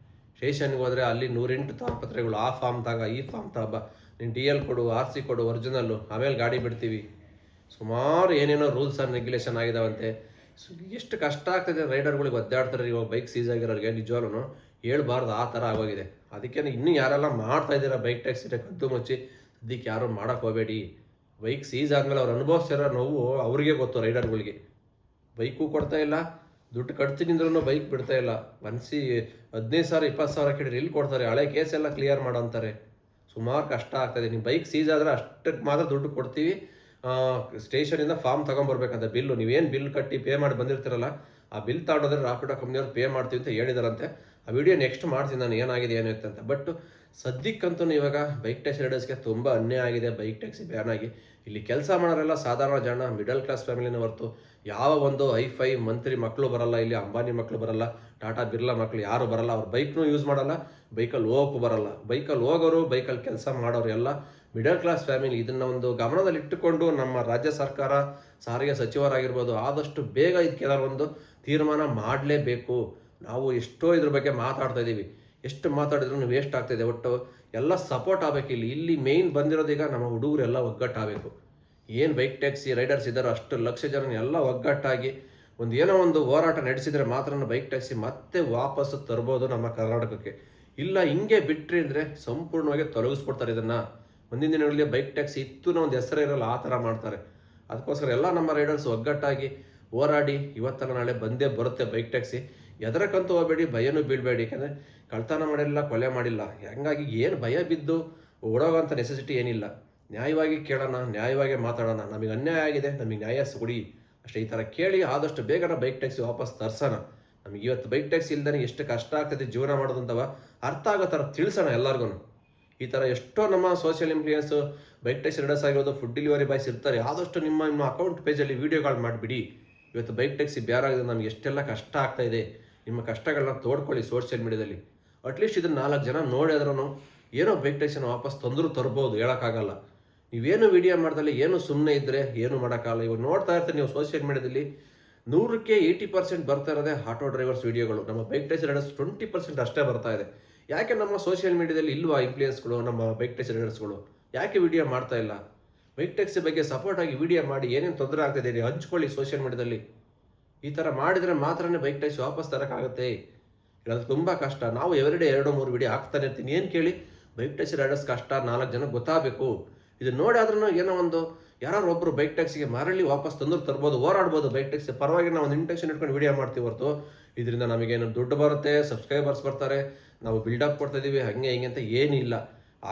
ಸ್ಟೇಷನ್ಗೆ ಹೋದರೆ ಅಲ್ಲಿ 108 ತಾಪತ್ರೆಗಳು, ಆ ಫಾರ್ಮ್ ತಗ, ಈ ಫಾರ್ಮ್ ತಗ, ನೀನು DL ಕೊಡು, RC ಕೊಡು ಒರಿಜಿನಲ್ಲು, ಆಮೇಲೆ ಗಾಡಿ ಬಿಡ್ತೀವಿ. ಸುಮಾರು ಏನೇನೋ ರೂಲ್ಸ್ ಆ್ಯಂಡ್ ರೆಗ್ಯುಲೇಷನ್ ಆಗಿದಾವಂತೆ. ಎಷ್ಟು ಕಷ್ಟ ಆಗ್ತದೆ ರೈಡರ್ಗಳಿಗೆ, ಒದ್ದಾಡ್ತಾರೆ ಇವಾಗ ಬೈಕ್ ಸೀಸ್ ಆಗಿರೋರಿಗೆ. ನಿಜವಾಗ್ಲೂ ಹೇಳ್ಬಾರ್ದು, ಆ ಥರ ಆಗೋಗಿದೆ. ಅದಕ್ಕೆ ಇನ್ನೂ ಯಾರೆಲ್ಲ ಮಾಡ್ತಾ ಇದ್ದೀರಾ ಬೈಕ್ ಟ್ಯಾಕ್ಸಿ ಕದ್ದು ಮುಚ್ಚಿ, ಸದ್ಯಕ್ಕೆ ಯಾರು ಮಾಡೋಕ್ಕೆ ಹೋಗಬೇಡಿ. ಬೈಕ್ ಸೀಸ್ ಆದಮೇಲೆ ಅವ್ರು ಅನುಭವಿಸ್ತಿರೋ ನೋವು ಅವ್ರಿಗೆ ಗೊತ್ತು. ರೈಡರ್ಗಳಿಗೆ ಬೈಕು ಕೊಡ್ತಾ ಇಲ್ಲ, ದುಡ್ಡು ಕಟ್ತೀನಿ ಅಂದ್ರೂ ಬೈಕ್ ಬಿಡ್ತಾ ಇಲ್ಲ. 15,000 20,000 ಕೇಳಿದ್ರೆ ಇಲ್ಲಿ ಕೊಡ್ತಾರೆ. ಹಳೆ ಕೇಸೆಲ್ಲ ಕ್ಲಿಯರ್ ಮಾಡೋ ಅಂತಾರೆ. ಸುಮಾರು ಕಷ್ಟ ಆಗ್ತಾಯಿದೆ. ನಿಮ್ಮ ಬೈಕ್ ಸೀಸ್ ಆದರೆ ಅಷ್ಟಕ್ಕೆ ಮಾತ್ರ ದುಡ್ಡು ಕೊಡ್ತೀವಿ, ಸ್ಟೇಷನಿಂದ ಫಾರ್ಮ್ ತೊಗೊಂಬರ್ಬೇಕಂತ ಬಿಲ್ಲು. ನೀವೇನು ಬಿಲ್ ಕಟ್ಟಿ ಪೇ ಮಾಡಿ ಬಂದಿರ್ತೀರಲ್ಲ, ಆ ಬಿಲ್ ತಗೊಂಡೋದ್ರೆ ರಾಪಿಡೋ ಕಂಪ್ನಿಯವ್ರು ಪೇ ಮಾಡ್ತೀವಿ ಅಂತ ಹೇಳಿದಾರಂತೆ. ಆ ವಿಡಿಯೋ ನೆಕ್ಸ್ಟ್ ಮಾಡ್ತೀನಿ ನಾನು, ಏನಾಗಿದೆ ಏನು ಇತ್ತು ಅಂತ. ಬಟ್ ಸದ್ಯಕ್ಕಂತೂ ಇವಾಗ ಬೈಕ್ ಟ್ಯಾಕ್ಸಿ ರೈಡರ್ಸ್ಗೆ ತುಂಬ ಅನ್ಯಾಯ ಆಗಿದೆ. ಬೈಕ್ ಟ್ಯಾಕ್ಸಿ ಬ್ಯಾನ್ ಆಗಿ ಇಲ್ಲಿ ಕೆಲಸ ಮಾಡೋರೆಲ್ಲ ಸಾಧಾರಣ ಜನ, ಮಿಡಲ್ ಕ್ಲಾಸ್ ಫ್ಯಾಮಿಲಿನ ಹೊರತು ಯಾವ ಒಂದು ಹೈ-ಫೈ ಮಂತ್ರಿ ಮಕ್ಕಳು ಬರಲ್ಲ, ಇಲ್ಲಿ ಅಂಬಾನಿ ಮಕ್ಕಳು ಬರಲ್ಲ, ಟಾಟಾ ಬಿರ್ಲಾ ಮಕ್ಕಳು ಯಾರು ಬರಲ್ಲ. ಅವ್ರು ಬೈಕ್ನೂ ಯೂಸ್ ಮಾಡಲ್ಲ, ಬೈಕಲ್ಲಿ ಹೋಗೋಕ್ಕೂ ಬರಲ್ಲ. ಬೈಕಲ್ಲಿ ಹೋಗೋರು, ಬೈಕಲ್ಲಿ ಕೆಲಸ ಮಾಡೋರು ಎಲ್ಲ ಮಿಡಲ್ ಕ್ಲಾಸ್ ಫ್ಯಾಮಿಲಿ. ಇದನ್ನು ಒಂದು ಗಮನದಲ್ಲಿಟ್ಟುಕೊಂಡು ನಮ್ಮ ರಾಜ್ಯ ಸರ್ಕಾರ, ಸಾರಿಗೆ ಸಚಿವರಾಗಿರ್ಬೋದು, ಆದಷ್ಟು ಬೇಗ ಇದಕ್ಕೆಲ್ಲರೂ ಒಂದು ತೀರ್ಮಾನ ಮಾಡಲೇಬೇಕು. ನಾವು ಎಷ್ಟೋ ಇದ್ರ ಬಗ್ಗೆ ಮಾತಾಡ್ತಾ ಇದ್ದೀವಿ, ಎಷ್ಟು ಮಾತಾಡಿದ್ರು ವೇಸ್ಟ್ ಆಗ್ತಾಯಿದೆ. ಒಟ್ಟು ಎಲ್ಲ ಸಪೋರ್ಟ್ ಆಗಬೇಕು. ಇಲ್ಲಿ ಮೇಯ್ನ್ ಬಂದಿರೋದೀಗ ನಮ್ಮ ಹುಡುಗರೆಲ್ಲ ಒಗ್ಗಟ್ಟಾಗಬೇಕು. ಏನು ಬೈಕ್ ಟ್ಯಾಕ್ಸಿ ರೈಡರ್ಸ್ ಇದ್ದಾರೋ ಅಷ್ಟು ಲಕ್ಷ ಜನ ಎಲ್ಲ ಒಗ್ಗಟ್ಟಾಗಿ ಏನೋ ಒಂದು ಹೋರಾಟ ನಡೆಸಿದರೆ ಮಾತ್ರ ಬೈಕ್ ಟ್ಯಾಕ್ಸಿ ಮತ್ತೆ ವಾಪಸ್ಸು ತರ್ಬೋದು ನಮ್ಮ ಕರ್ನಾಟಕಕ್ಕೆ. ಇಲ್ಲ ಹಿಂಗೆ ಬಿಟ್ರಿ ಅಂದರೆ ಸಂಪೂರ್ಣವಾಗಿ ತೊಲಗಿಸ್ಬಿಡ್ತಾರೆ ಇದನ್ನು. ಮುಂದಿನ ದಿನಗಳಲ್ಲಿ ಬೈಕ್ ಟ್ಯಾಕ್ಸಿ ಇತ್ತು ಒಂದು ಹೆಸರೇ ಇರಲ್ಲ, ಆ ಥರ ಮಾಡ್ತಾರೆ. ಅದಕ್ಕೋಸ್ಕರ ಎಲ್ಲ ನಮ್ಮ ರೈಡರ್ಸ್ ಒಗ್ಗಟ್ಟಾಗಿ ಹೋರಾಡಿ ಇವತ್ತಲ್ಲ ನಾಳೆ ಬಂದೇ ಬರುತ್ತೆ ಬೈಕ್ ಟ್ಯಾಕ್ಸಿ. ಎದರಕ್ಕಂತೂ ಹೋಗಬೇಡಿ, ಭಯನೂ ಬೀಳಬೇಡಿ. ಯಾಕಂದರೆ ಕಳ್ತನ ಮಾಡಿಲ್ಲ, ಕೊಲೆ ಮಾಡಿಲ್ಲ. ಹಂಗಾಗಿ ಏನು ಭಯ ಬಿದ್ದು ಓಡೋಗೋಂಥ ನೆಸೆಸಿಟಿ ಏನಿಲ್ಲ. ನ್ಯಾಯವಾಗಿ ಕೇಳೋಣ, ನ್ಯಾಯವಾಗಿ ಮಾತಾಡೋಣ. ನಮಗೆ ಅನ್ಯಾಯ ಆಗಿದೆ, ನಮಗೆ ನ್ಯಾಯ ಕೊಡಿ ಅಷ್ಟೇ. ಈ ಥರ ಕೇಳಿ ಆದಷ್ಟು ಬೇಗನ ಬೈಕ್ ಟ್ಯಾಕ್ಸಿ ವಾಪಸ್ ತರ್ಸೋಣ. ನಮಗೆ ಇವತ್ತು ಬೈಕ್ ಟ್ಯಾಕ್ಸಿ ಇಲ್ದೇ ಎಷ್ಟು ಕಷ್ಟ ಆಗ್ತದೆ ಜೀವನ ಮಾಡೋದಂತವ ಅರ್ಥ ಆಗೋ ಥರ ತಿಳಿಸೋಣ ಎಲ್ಲರಿಗೂ. ಈ ಥರ ಎಷ್ಟೋ ನಮ್ಮ social influence bike taxi Riders ಆಗಿರೋದು, ಫುಡ್ ಡೆಲಿವರಿ ಬಾಯ್ಸ್ ಇರ್ತಾರೆ. ಆದಷ್ಟು ನಿಮ್ಮ ಅಕೌಂಟ್ ಪೇಜಲ್ಲಿ ವೀಡಿಯೋಗಳು ಮಾಡಿಬಿಡಿ. ಇವತ್ತು ಬೈಕ್ ಟ್ಯಾಕ್ಸಿ ಬೇರೆ ಆಗಿದೆ, ನಮಗೆ ಎಷ್ಟೆಲ್ಲ ಕಷ್ಟ ಆಗ್ತಾಯಿದೆ, ನಿಮ್ಮ ಕಷ್ಟಗಳನ್ನ ತೋಡ್ಕೊಳ್ಳಿ ಸೋಷಿಯಲ್ ಮೀಡಿಯಾದಲ್ಲಿ. ಅಟ್ಲೀಸ್ಟ್ ಇದನ್ನು 4 ಜನ ನೋಡಿದ್ರೂ ಏನೋ ಬೈಕ್ ಟ್ಯಾಕ್ಸಿನ ವಾಪಸ್ ತಂದರೂ ತರ್ಬೋದು, ಹೇಳೋಕ್ಕಾಗಲ್ಲ. ನೀವೇನು ವೀಡಿಯೋ ಮಾಡ್ದಲ್ಲಿ ಏನು ಸುಮ್ಮನೆ ಇದ್ದರೆ ಏನು ಮಾಡೋಕ್ಕಾಗಲ್ಲ. ಇವಾಗ ನೋಡ್ತಾ ಇರ್ತೀರಿ ನೀವು ಸೋಷಿಯಲ್ ಮೀಡಿಯಾದಲ್ಲಿ 100ಕ್ಕೆ 80% ಬರ್ತಾ ಇರೋದೇ ಆಟೋ ಡ್ರೈವರ್ಸ್ ವೀಡಿಯೋಗಳು. ನಮ್ಮ ಬೈಕ್ ಟ್ಯಾಕ್ಸಿ ರೈಡರ್ಸ್ 20% ಅಷ್ಟೇ ಬರ್ತಾ ಇದೆ. ಯಾಕೆ ನಮ್ಮ ಸೋಷಿಯಲ್ ಮೀಡಿಯಾದಲ್ಲಿ ಇಲ್ವಾ ಇನ್ಫ್ಲೂಯೆನ್ಸ್ಗಳು, ನಮ್ಮ ಬೈಕ್ ಟ್ಯಾಕ್ಸಿ ರೈಡರ್ಸ್ಗಳು ಯಾಕೆ ವೀಡಿಯೋ ಮಾಡ್ತಾ ಇಲ್ಲ? ಬೈಕ್ ಟ್ಯಾಕ್ಸಿ ಬಗ್ಗೆ ಸಪೋರ್ಟಾಗಿ ವೀಡಿಯೋ ಮಾಡಿ ಏನೇನು ತೊಂದರೆ ಆಗ್ತಾಯಿದೆ ಹಂಚ್ಕೊಳ್ಳಿ ಸೋಷಿಯಲ್ ಮೀಡಿಯಾದಲ್ಲಿ. ಈ ಥರ ಮಾಡಿದರೆ ಮಾತ್ರನೇ ಬೈಕ್ ಟ್ಯಾಕ್ಸಿ ವಾಪಸ್ ತರೋಕ್ಕಾಗುತ್ತೆ. ಇರೋದು ತುಂಬ ಕಷ್ಟ. ನಾವು ಎವ್ರಿಡೇ 2-3 ವೀಡಿಯೋ ಹಾಕ್ತಾನೆ ಇರ್ತೀನಿ. ಏನು ಕೇಳಿ, ಬೈಕ್ ಟ್ಯಾಕ್ಸಿ ರೈಡರ್ಸ್ ಕಷ್ಟ 4 ಜನಕ್ಕೆ ಗೊತ್ತಾಗಬೇಕು. ಇದು ನೋಡಾದ್ರೂ ಏನೋ ಯಾರು ಒಬ್ಬರು ಬೈಕ್ ಟ್ಯಾಕ್ಸಿಗೆ ಮರಳಿ ವಾಪಸ್ ತಂದ್ರು ತರ್ಬೋದು, ಹೋರಾಡ್ಬೋದು. ಬೈಕ್ ಟ್ಯಾಕ್ಸಿ ಪರವಾಗಿ ನಾವು ಒಂದು ಇಂಟೆನ್ಷನ್ ಇಟ್ಕೊಂಡು ವೀಡಿಯೋ ಮಾಡ್ತೀವಿ ಹೊರತು ಇದರಿಂದ ನಮಗೇನು ದುಡ್ಡು ಬರುತ್ತೆ, ಸಬ್ಸ್ಕ್ರೈಬರ್ಸ್ ಬರ್ತಾರೆ, ನಾವು ಬಿಲ್ಡಪ್ ಕೊಡ್ತಾಯಿದ್ದೀವಿ ಹಾಗೆ ಹಿಂಗೆ ಅಂತ ಏನಿಲ್ಲ.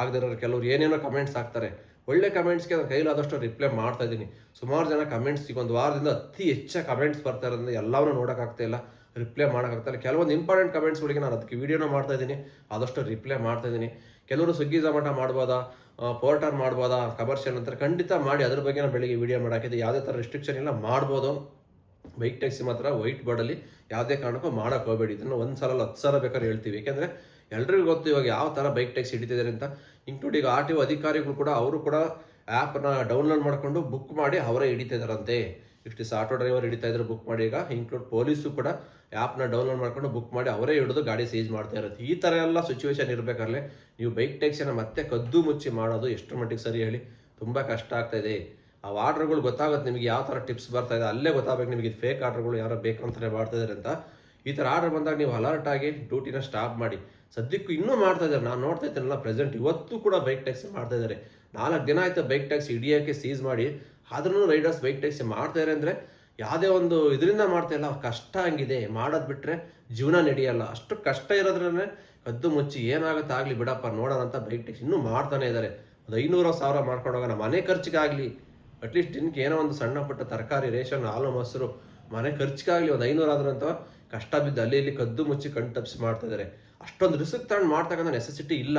ಆಗದಿರೋರು ಕೆಲವ್ರು ಏನೇನೋ ಕಮೆಂಟ್ಸ್ ಹಾಕ್ತಾರೆ. ಒಳ್ಳೆ ಕಮೆಂಟ್ಸ್ಗೆ ನಾನು ಕೈಲಾದಷ್ಟು ರಿಪ್ಲೈ ಮಾಡ್ತಾಯಿದ್ದೀನಿ. ಸುಮಾರು ಜನ ಕಮೆಂಟ್ಸ್ ಈಗ 1 ವಾರದಿಂದ ಅತಿ ಹೆಚ್ಚು ಕಮೆಂಟ್ಸ್ ಬರ್ತಾ ಇರೋದ್ರಿಂದ ಎಲ್ಲವನ್ನೂ ನೋಡೋಕ್ಕಾಗ್ತಾಯಿಲ್ಲ, ರಿಪ್ಲೈ ಮಾಡೋಕ್ಕಾಗ್ತಾಯಿಲ್ಲ. ಕೆಲವೊಂದು ಇಂಪಾರ್ಟೆಂಟ್ ಕಮೆಂಟ್ಸ್ಗಳಿಗೆ ನಾನು ಅದಕ್ಕೆ ವೀಡಿಯೋನ ಮಾಡ್ತಾಯಿದ್ದೀನಿ, ಆದಷ್ಟು ರಿಪ್ಲೈ ಮಾಡ್ತಾಯಿದ್ದೀನಿ. ಕೆಲವರು ಸ್ವಿಗ್ಗಿ ಝೊಮ್ಯಾಟೊ ಮಾಡ್ಬೋದಾ, ಪೋರ್ಟರ್ ಮಾಡ್ಬೋದಾ, ಕಮರ್ಷಿಯಲ್ ಅಂತಾರೆ, ಖಂಡಿತ ಮಾಡಿ. ಅದ್ರ ಬಗ್ಗೆ ನಾನು ಬೆಳಿಗ್ಗೆ ವೀಡಿಯೋ ಮಾಡೋಕ್ಕಿದೆ. ಯಾವುದೇ ಥರ ರಿಸ್ಟ್ರಿಕ್ಷನ್ ಇಲ್ಲ, ಮಾಡ್ಬೋದು. ಬೈಕ್ ಟ್ಯಾಕ್ಸಿ ಮಾತ್ರ ವೈಟ್ ಬೋರ್ಡಲ್ಲಿ ಯಾವುದೇ ಕಾರಣಕ್ಕೂ ಮಾಡೋಕ್ಕೆ ಹೋಗಬೇಡಿ. ಇದನ್ನು 1 ಸಲ 10 ಸಲ ಬೇಕಾದ್ರೆ ಹೇಳ್ತೀವಿ. ಯಾಕೆಂದರೆ ಎಲ್ರಿಗೂ ಗೊತ್ತು ಇವಾಗ ಯಾವ ಥರ ಬೈಕ್ ಟ್ಯಾಕ್ಸಿ ಹಿಡಿತಿದ್ದಾರೆ ಅಂತ. ಇನ್ಕ್ಲೂಡಿಂಗ್ RTO ಅಧಿಕಾರಿಗಳು ಕೂಡ ಅವರು ಕೂಡ ಆ್ಯಪನ್ನ ಡೌನ್ಲೋಡ್ ಮಾಡಿಕೊಂಡು ಬುಕ್ ಮಾಡಿ ಅವರೇ ಹಿಡಿತಿದ್ದಾರಂತೆ. ಇಷ್ಟು ಆಟೋ ಡ್ರೈವರ್ ಹಿಡಿತಾ ಇದ್ರು ಬುಕ್ ಮಾಡಿ. ಈಗ ಇನ್ಕ್ಲೂಡ್ ಪೊಲೀಸು ಕೂಡ ಆ್ಯಪ್ನ ಡೌನ್ಲೋಡ್ ಮಾಡ್ಕೊಂಡು ಬುಕ್ ಮಾಡಿ ಅವರೇ ಹಿಡಿದು ಗಾಡಿ ಸೀಜ್ ಮಾಡ್ತಾ ಇರುತ್ತೆ. ಈ ಥರ ಎಲ್ಲ ಸಿಚುವೇಶನ್ ಇರಬೇಕಾದ್ರೆ ನೀವು ಬೈಕ್ ಟ್ಯಾಕ್ಸಿನ ಮತ್ತೆ ಕದ್ದು ಮುಚ್ಚಿ ಮಾಡೋದು ಎಷ್ಟು ಮಟ್ಟಿಗೆ ಸರಿ ಹೇಳಿ? ತುಂಬ ಕಷ್ಟ ಆಗ್ತಾಯಿದೆ. ಆ ಆರ್ಡ್ರ್ಗಳು ಗೊತ್ತಾಗುತ್ತೆ ನಿಮಗೆ, ಯಾವ ಥರ ಟಿಪ್ಸ್ ಬರ್ತಾ ಇದೆ ಅಲ್ಲೇ ಗೊತ್ತಾಗಬೇಕು ನಿಮಗೆ. ಇದು ಫೇಕ್ ಆರ್ಡ್ರ್ಗಳು ಯಾರೋ ಬೇಕಂತಾನೆ ಮಾಡ್ತಾಯಿದ್ದಾರೆ ಅಂತ. ಈ ಥರ ಆರ್ಡ್ರ್ ಬಂದಾಗ ನೀವು ಅಲರ್ಟ್ ಆಗಿ ಡ್ಯೂಟಿನ ಸ್ಟಾಪ್ ಮಾಡಿ. ಸದ್ಯಕ್ಕೂ ಇನ್ನೂ ಮಾಡ್ತಾ ಇದ್ದಾರೆ, ನಾನು ನೋಡ್ತಾ ಇದ್ದೇನಲ್ಲ ಪ್ರೆಸೆಂಟ್ ಇವತ್ತು ಕೂಡ ಬೈಕ್ ಟ್ಯಾಕ್ಸಿ ಮಾಡ್ತಾ ಇದ್ದಾರೆ. 4 ದಿನ ಆಯಿತು ಬೈಕ್ ಟ್ಯಾಕ್ಸಿ ಹಿಡಿಯೋಕ್ಕೆ ಸೀಸ್ ಮಾಡಿ. ಆದ್ರೂ ರೈಡರ್ಸ್ ಬೈಕ್ ಟ್ಯಾಕ್ಸಿ ಮಾಡ್ತಾಯಿದ್ದಾರೆ ಅಂದರೆ ಯಾವುದೇ ಒಂದು ಇದರಿಂದ ಮಾಡ್ತಾಯಿಲ್ಲ, ಅವ್ರು ಕಷ್ಟ ಹಂಗಿದೆ. ಮಾಡೋದು ಬಿಟ್ಟರೆ ಜೀವನ ನಡೆಯಲ್ಲ. ಅಷ್ಟು ಕಷ್ಟ ಇರೋದ್ರೇ ಕದ್ದು ಮುಚ್ಚಿ ಏನಾಗುತ್ತೆ ಆಗಲಿ ಬಿಡಪ್ಪ ನೋಡೋಣ ಅಂತ ಬೈಕ್ ಟ್ಯಾಕ್ಸಿ ಇನ್ನೂ ಮಾಡ್ತಾನೆ ಇದ್ದಾರೆ. ಒಂದು 500-1000 ಮಾಡ್ಕೊಂಡು ಹೋಗೋಣ, ಮನೆ ಖರ್ಚಿಗಾಗಲಿ. ಅಟ್ಲೀಸ್ಟ್ ದಿನಕ್ಕೆ ಏನೋ ಒಂದು ಸಣ್ಣ ಪುಟ್ಟ ತರಕಾರಿ, ರೇಷನ್, ಹಾಲು, ಮೊಸರು ಮನೆ ಖರ್ಚಿಗಾಗಲಿ ಒಂದು 500 ಆದ್ರಂತ ಕಷ್ಟ ಬಿದ್ದು ಅಲ್ಲಿ ಇಲ್ಲಿ ಕದ್ದು ಮುಚ್ಚಿ ಕಣ್ ತಪ್ಪಿಸಿ ಮಾಡ್ತಾಯಿದ್ದಾರೆ. ಅಷ್ಟೊಂದು ರಿಸ್ಕ್ ತಗೊಂಡು ಮಾಡ್ತಕ್ಕಂಥ ನೆಸೆಸಿಟಿ ಇಲ್ಲ.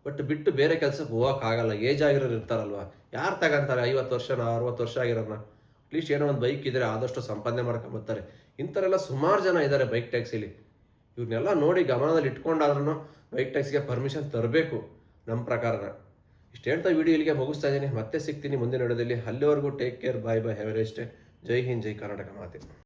ಬಟ್ ಬಿಟ್ಟು ಬೇರೆ ಕೆಲಸಕ್ಕೆ ಹೋಗೋಕ್ಕಾಗಲ್ಲ. ಏಜ್ ಆಗಿರೋರು ಇರ್ತಾರಲ್ವ, ಯಾರು ತಗೊಂತಾರೆ 50 ವರ್ಷನ 60 ವರ್ಷ ಆಗಿರೋನ? ಅಟ್ಲೀಸ್ಟ್ ಏನೋ ಒಂದು ಬೈಕ್ ಇದ್ದರೆ ಆದಷ್ಟು ಸಂಪಾದನೆ ಮಾಡ್ಕೊಂಬರ್ತಾರೆ. ಇಂಥವರೆಲ್ಲ ಸುಮಾರು ಜನ ಇದ್ದಾರೆ ಬೈಕ್ ಟ್ಯಾಕ್ಸಿಲಿ. ಇವ್ರನ್ನೆಲ್ಲ ನೋಡಿ ಗಮನದಲ್ಲಿ ಇಟ್ಕೊಂಡಾದ್ರೂ ಬೈಕ್ ಟ್ಯಾಕ್ಸಿಗೆ ಪರ್ಮಿಷನ್ ತರಬೇಕು ನಮ್ಮ ಪ್ರಕಾರನ. ಇಷ್ಟು ಹೇಳ್ತಾ ವಿಡಿಯೋ ಇಲ್ಲಿಗೆ ಮುಗಿಸ್ತಾ ಇದ್ದೀನಿ. ಮತ್ತೆ ಸಿಗ್ತೀನಿ ಮುಂದಿನ ವಿಡಿಯೋದಲ್ಲಿ. ಅಲ್ಲಿವರೆಗೂ take care, bye bye, have a nice day. ಜೈ ಹಿಂದ್, ಜೈ ಕರ್ನಾಟಕ ಮಾತೆ.